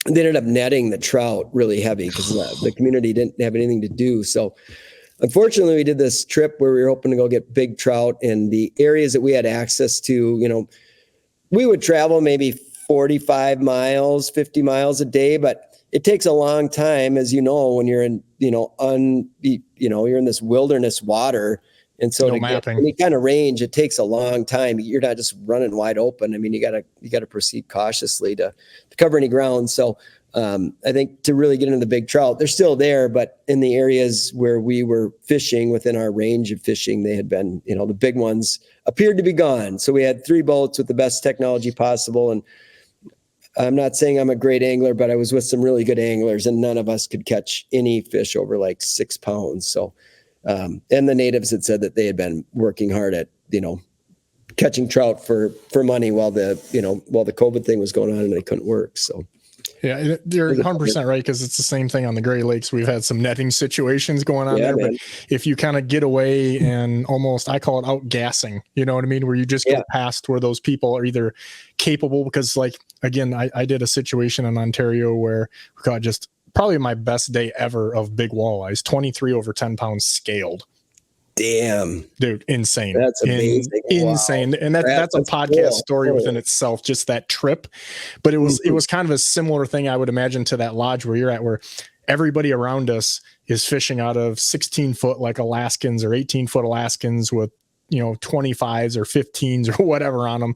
ended up netting the trout really heavy because the community didn't have anything to do. So unfortunately we did this trip where we were hoping to go get big trout in the areas that we had access to. We would travel maybe 45 miles, 50 miles a day, but it takes a long time, as when you're in, you're in this wilderness water. And so to get any kind of range, it takes a long time. You're not just running wide open. I mean, you gotta proceed cautiously to cover any ground. So I think to really get into the big trout, they're still there, but in the areas where we were fishing within our range of fishing, they had been, the big ones appeared to be gone. So we had 3 boats with the best technology possible. And I'm not saying I'm a great angler, but I was with some really good anglers, and none of us could catch any fish over like 6 pounds. So, and the natives had said that they had been working hard at, catching trout for money while the COVID thing was going on and they couldn't work. So. Yeah, you're 100% right, because it's the same thing on the Great Lakes. We've had some netting situations going on there, man. But if you kind of get away and almost, I call it outgassing, you know what I mean? Where you just go past where those people are either capable, because like, again, I did a situation in Ontario where we caught just probably my best day ever of big walleyes, 23 over 10 pounds scaled. Damn, dude, insane. That's amazing. Insane. Wow. And that's a podcast story within itself, just that trip. But it was kind of a similar thing, I would imagine, to that lodge where you're at, where everybody around us is fishing out of 16-foot like Alaskans or 18-foot Alaskans with 25s or 15s or whatever on them.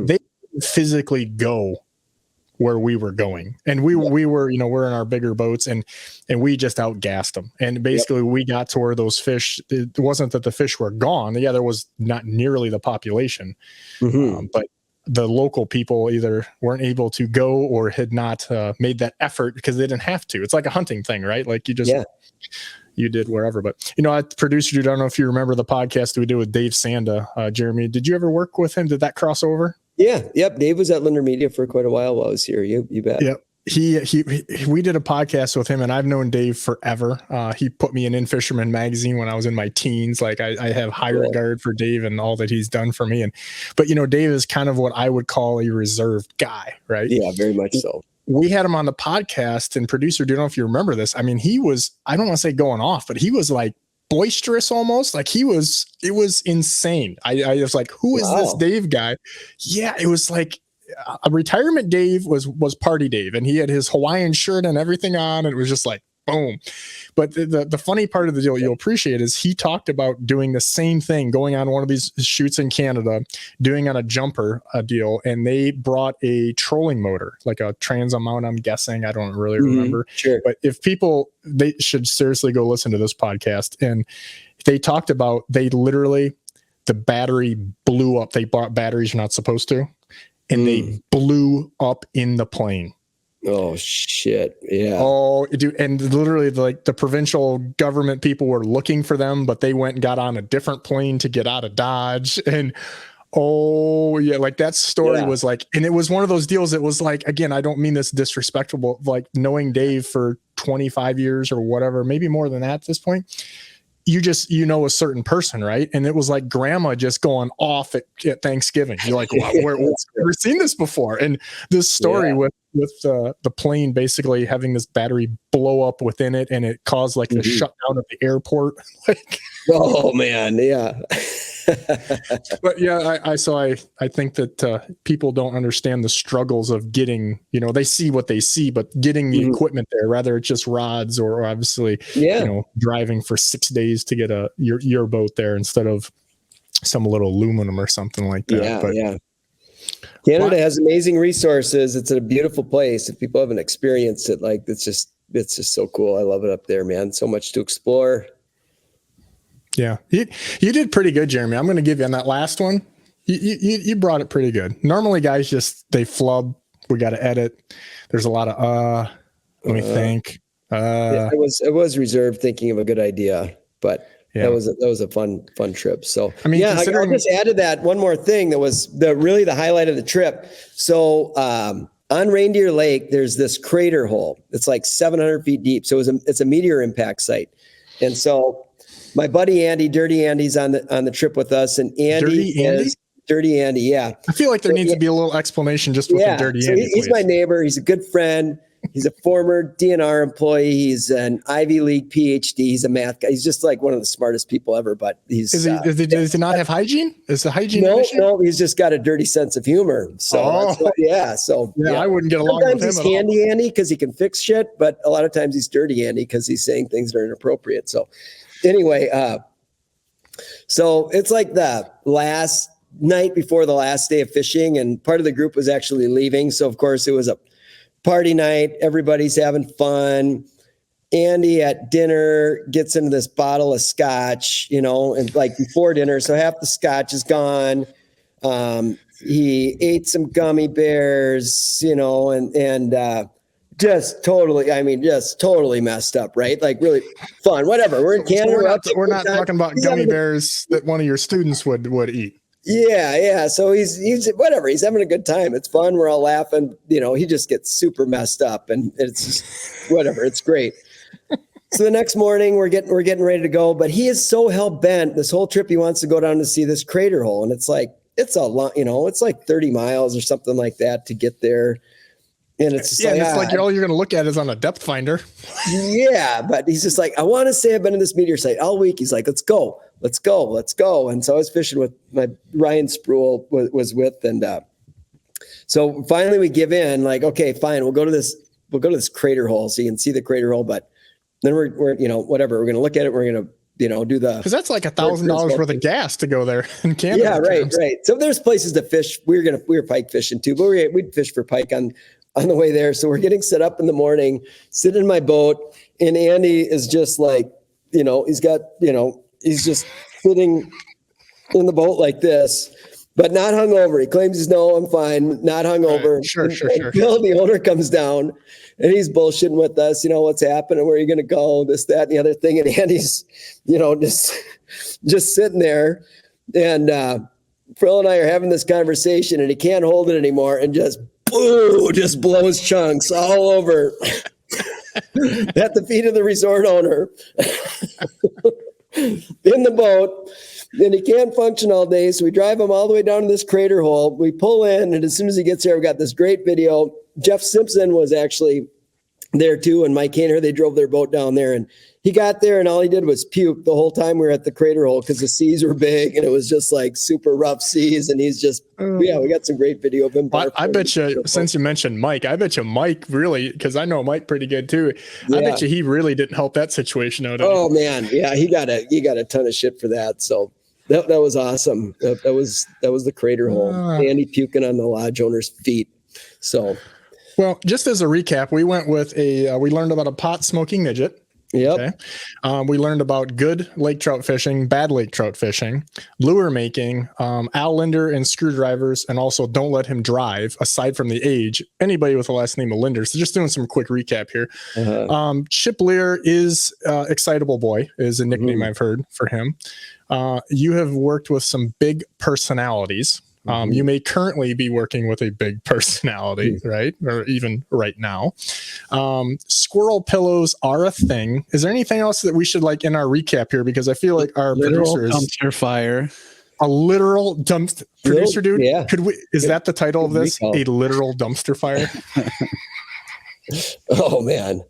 They physically go where we were going, and we were we're in our bigger boats, and we just outgassed them, and basically we got to where those fish, it wasn't that the fish were gone. Yeah, there was not nearly the population, but the local people either weren't able to go or had not made that effort because they didn't have to. It's like a hunting thing, right? Like you just you did wherever. But producer, I don't know if you remember the podcast we did with Dave Sanda. Jeremy, did you ever work with him? Did that cross over? Yeah. Yep. Dave was at Linder Media for quite a while I was here. You bet. Yep. We did a podcast with him, and I've known Dave forever. He put me in Fisherman magazine when I was in my teens. Like I have high regard for Dave and all that he's done for me. But Dave is kind of what I would call a reserved guy, right? Yeah, very much so. We had him on the podcast, and producer, don't know if you remember this. I mean, he was, I don't want to say going off, but he was like boisterous almost. Like it was insane. I was like, who is this Dave guy? Yeah, it was like a retirement Dave was party Dave, and he had his Hawaiian shirt and everything on, and it was just like boom. But the funny part of the deal you'll appreciate is he talked about doing the same thing, going on one of these shoots in Canada, doing on a jumper deal, and they brought a trolling motor, like a trans amount, I'm guessing. I don't really remember. Sure. But if people, they should seriously go listen to this podcast. And they talked about, the battery blew up. They bought batteries you're not supposed to, and they blew up in the plane. Oh shit. Yeah. Oh, dude. And literally like the provincial government people were looking for them, but they went and got on a different plane to get out of Dodge. And like that story was like, and it was one of those deals that was like, again, I don't mean this disrespectful, like knowing Dave for 25 years or whatever, maybe more than that at this point. You just, a certain person, right? And it was like grandma just going off at Thanksgiving. You're like, wow, we've never seen this before. And this story with the plane basically having this battery blow up within it, and it caused like the shutdown of the airport. Like, oh man, yeah. But yeah, I think that people don't understand the struggles of getting, they see what they see, but getting the equipment there, rather it's just rods or obviously, driving for 6 days to get your boat there instead of some little aluminum or something like that. Canada has amazing resources. It's a beautiful place. If people haven't experienced it, like it's just so cool. I love it up there, man. So much to explore. Yeah, you did pretty good, Jeremy. I'm going to give you on that last one. You brought it pretty good. Normally, guys they flub. We got to edit. There's a lot of let me think. It was reserved, thinking of a good idea, but that was a fun trip. So I mean, I just added that one more thing that was really the highlight of the trip. So on Reindeer Lake, there's this crater hole. It's like 700 feet deep. So it's a meteor impact site, and so. My buddy Andy, Dirty Andy's on the trip with us, and Dirty Andy, yeah. I feel like there needs to be a little explanation just with the Dirty Andy. He's my neighbor. He's a good friend. He's a former DNR employee. He's an Ivy League PhD. He's a math guy. He's just like one of the smartest people ever. But does he not have hygiene? Is the hygiene an issue? No, he's just got a dirty sense of humor. So I wouldn't get along Sometimes with him. He's handy Andy because he can fix shit, but a lot of times he's dirty Andy because he's saying things that are inappropriate. So. Anyway, so it's like the last night before the last day of fishing, and part of the group was actually leaving. So, of course, it was a party night. Everybody's having fun. Andy at dinner gets into this bottle of scotch, and like before dinner. So half the scotch is gone. he ate some gummy bears, and just totally messed up, right? Like really fun, whatever. We're in Canada. We're not talking about gummy bears that one of your students would eat. Yeah. So he's whatever. He's having a good time. It's fun. We're all laughing. He just gets super messed up, and it's just whatever. It's great. So the next morning we're getting ready to go, but he is so hell bent. This whole trip he wants to go down to see this crater hole, and it's a long, it's like 30 miles or something like that to get there. And it's just all you're going to look at is on a depth finder. Yeah, but he's just like, I want to say I've been in this meteor site all week. He's like, let's go. And so I was fishing with my Ryan Sproul was with, and so finally we give in. Like, okay, fine, we'll go to this crater hole so you can see the crater hole. But then we're whatever. We're going to look at it. We're going to do the, because that's like $1,000 worth of gas to go there in Canada. Yeah, right. So there's places to fish. We were pike fishing too, but we'd fish for pike on the way there. So we're getting set up in the morning, sitting in my boat, and Andy is just like, he's just sitting in the boat like this, but not hungover. He claims no, I'm fine, not hungover. Right. Sure. Bill, the owner, comes down and he's bullshitting with us, what's happening, where are you going to go, this, that, and the other thing. And Andy's, just sitting there. And Phil and I are having this conversation, and he can't hold it anymore, and just blows chunks all over at the feet of the resort owner in the boat. And he can't function all day. So we drive him all the way down to this crater hole. We pull in, and as soon as he gets there, we got this great video. Jeff Simpson was actually there too, and Mike Hainer, they drove their boat down there, and he got there, and all he did was puke the whole time we were at the crater hole because the seas were big, and it was just like super rough seas. And he's just, we got some great video of him. I bet you, since you mentioned Mike, Mike really, because I know Mike pretty good too. Yeah. I bet you he really didn't help that situation out. Oh man, yeah, he got a ton of shit for that. So that was awesome. That was the crater hole. Andy puking on the lodge owner's feet. So, well, just as a recap, we went with we learned about a pot smoking midget. Yep. Okay. We learned about good lake trout fishing, bad lake trout fishing, lure making, Al Linder and screwdrivers, and also don't let him drive, aside from the age, anybody with the last name of Linder. So just doing some quick recap here. Chip Lear is Excitable Boy is a nickname I've heard for him. You have worked with some big personalities. You may currently be working with a big personality, right? Or even right now. Squirrel pillows are a thing. Is there anything else that we should like in our recap here? Because I feel like our producer is dumpster fire. A literal dumpster producer, dude. Yeah. Is that the title of this? A literal dumpster fire? Oh man.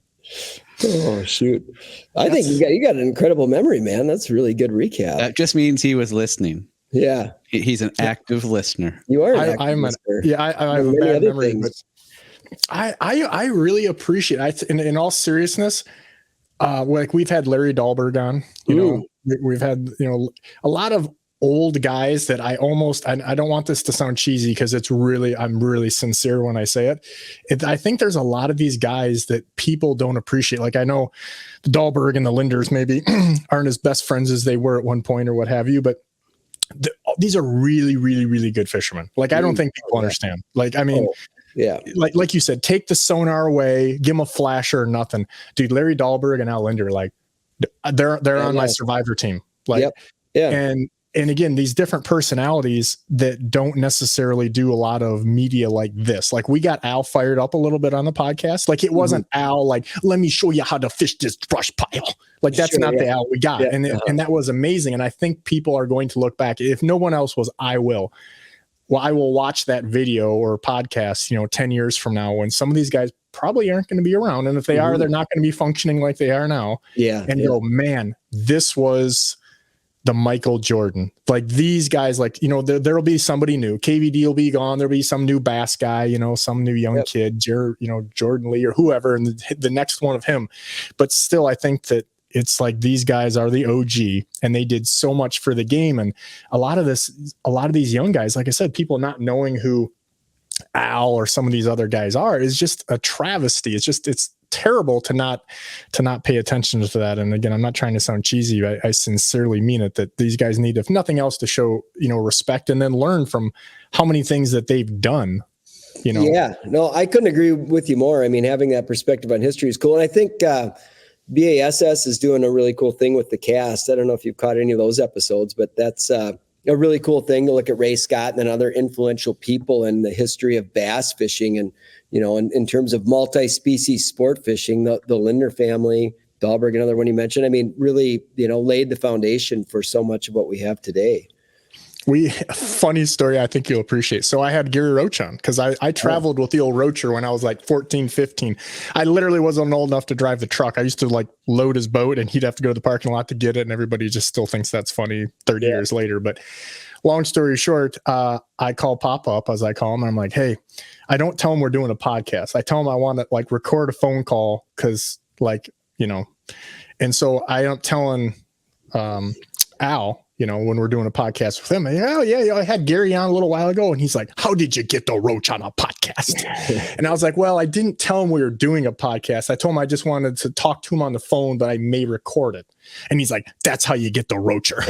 Oh shoot. I think you got an incredible memory, man. That's a really good recap. That just means he was listening. Yeah. He's an active listener. You are. I have a bad memory, but I really appreciate it. In all seriousness, like we've had Larry Dahlberg on, we've had, a lot of old guys that I don't want this to sound cheesy because I'm really sincere when I say it. I think there's a lot of these guys that people don't appreciate. Like I know the Dahlberg and the Linders maybe aren't as best friends as they were at one point or what have you, but these are really, really, really good fishermen. Like, I don't think people understand. Like, I mean, like you said, take the sonar away, give them a flasher or nothing. Dude, Larry Dahlberg and Al Linder, like they're on my survivor team. Like, and again, these different personalities that don't necessarily do a lot of media like this. Like we got Al fired up a little bit on the podcast. Like it wasn't Al, like, let me show you how to fish this brush pile. Like that's not the Al we got. And that was amazing. And I think people are going to look back. If no one else was, I will. Well, I will watch that video or podcast, 10 years from now when some of these guys probably aren't going to be around. And if they are, they're not going to be functioning like they are now. And go, man, this was the Michael Jordan. Like these guys, like, there'll be somebody new. KVD will be gone. There'll be some new bass guy, some new young kid, Jordan Lee or whoever, and the next one of him. But still, I think that it's like these guys are the OG and they did so much for the game. And a lot of these young guys, like I said, people not knowing who Al or some of these other guys are is just a travesty. It's terrible to not pay attention to that. And again, I'm not trying to sound cheesy. I sincerely mean it, that these guys need, if nothing else, to show, respect and then learn from how many things that they've done. Yeah, no, I couldn't agree with you more. I mean, having that perspective on history is cool. And I think BASS is doing a really cool thing with the cast. I don't know if you've caught any of those episodes, but that's a really cool thing to look at Ray Scott and then other influential people in the history of bass fishing. And, in terms of multi-species sport fishing, the Lindner family, Dahlberg, another one you mentioned, I mean, really, laid the foundation for so much of what we have today. Funny story I think you'll appreciate. So I had Gary Roach on because I traveled with the old Roacher when I was like 14, 15. I literally wasn't old enough to drive the truck. I used to like load his boat and he'd have to go to the parking lot to get it. And everybody just still thinks that's funny 30 years later. But long story short, I call Papa up, as I call him. And I'm like, hey, I don't tell him we're doing a podcast. I tell him I want to like record a phone call because and so I am telling Al, when we're doing a podcast with him, I had Gary on a little while ago and he's like, how did you get the Roach on a podcast? And I was like, well, I didn't tell him we were doing a podcast. I told him I just wanted to talk to him on the phone, but I may record it. And he's like, that's how you get the Roacher.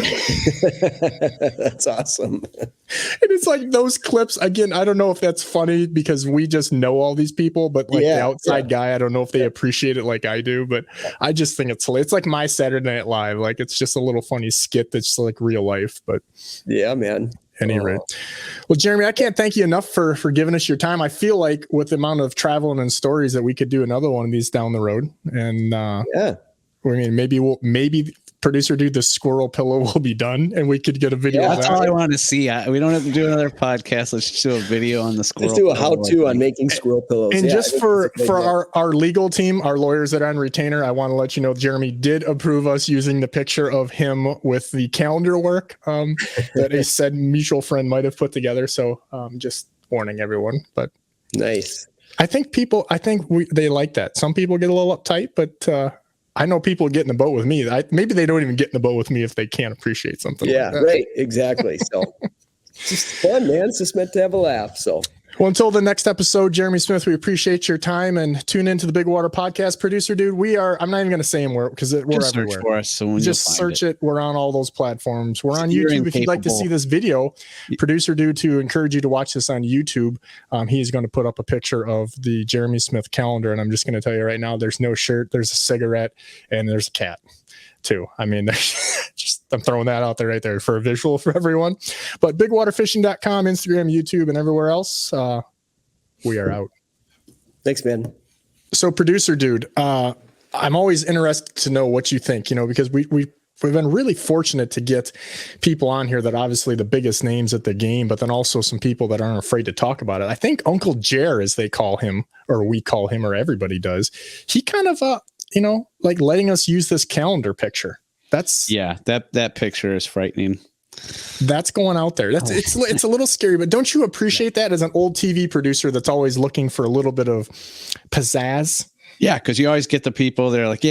That's awesome. And it's like those clips, again, I don't know if that's funny because we just know all these people, but like the outside guy, I don't know if they appreciate it like I do, but I just think it's hilarious. It's like my Saturday Night Live. Like it's just a little funny skit that's like real life, but yeah, man. Any rate. Well, Jeremy, I can't thank you enough for giving us your time. I feel like with the amount of traveling and stories that we could do another one of these down the road. And I mean, maybe producer dude, the squirrel pillow will be done and we could get a video. That's all I want to see. We don't have to do another podcast. Let's just do a video on the squirrel. Let's do a how-to on making squirrel pillows. And just for our legal team, our lawyers that are on retainer, I want to let you know, Jeremy did approve us using the picture of him with the calendar work that a said mutual friend might have put together. So just warning everyone, but nice. I think they like that. Some people get a little uptight, but I know people get in the boat with me. Maybe they don't even get in the boat with me if they can't appreciate something. Yeah, like that. Right. Exactly. So it's just fun, man. It's just meant to have a laugh. So. Well, until the next episode, Jeremy Smith, we appreciate your time and tune into the Bigwater podcast. Producer dude, I'm not even going to say him because we're just everywhere. Search for us, so just search it. We're on all those platforms. We're on YouTube. If you'd like to see this video, producer dude, to encourage you to watch this on YouTube, he's going to put up a picture of the Jeremy Smith calendar. And I'm just going to tell you right now, there's no shirt, there's a cigarette, and there's a cat too. I mean, I'm throwing that out there right there for a visual for everyone. But bigwaterfishing.com, Instagram, YouTube, and everywhere else. We are out. Thanks, man. So, producer dude, I'm always interested to know what you think. Because we've been really fortunate to get people on here that obviously the biggest names at the game, but then also some people that aren't afraid to talk about it. I think Uncle Jer, as they call him, or we call him, or everybody does, he kind of like letting us use this calendar picture. That picture is frightening. That's going out there. It's a little scary, but don't you appreciate that as an old TV producer that's always looking for a little bit of pizzazz? Yeah, because you always get the people that are like,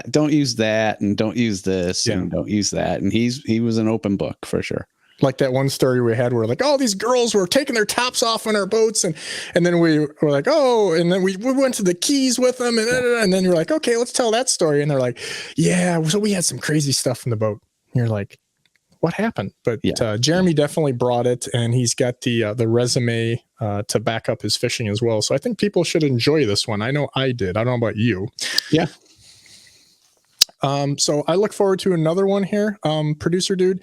don't use that, and don't use this, and don't use that. And he was an open book for sure. Like that one story we had where like, oh, these girls were taking their tops off on our boats. And then we were like, oh, and then we went to the Keys with them. And then you're like, okay, let's tell that story. And they're like, yeah, so we had some crazy stuff in the boat. And you're like, what happened? But Jeremy definitely brought it, and he's got the resume to back up his fishing as well. So I think people should enjoy this one. I know I did. I don't know about you. Yeah. So I look forward to another one here. Producer dude,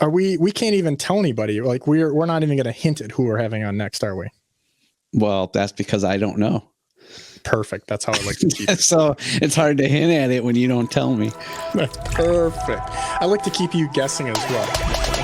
we can't even tell anybody. Like we're not even going to hint at who we're having on next, are we? Well, that's because I don't know. Perfect. That's how I like to keep it. So it's hard to hint at it when you don't tell me. Perfect. I like to keep you guessing as well.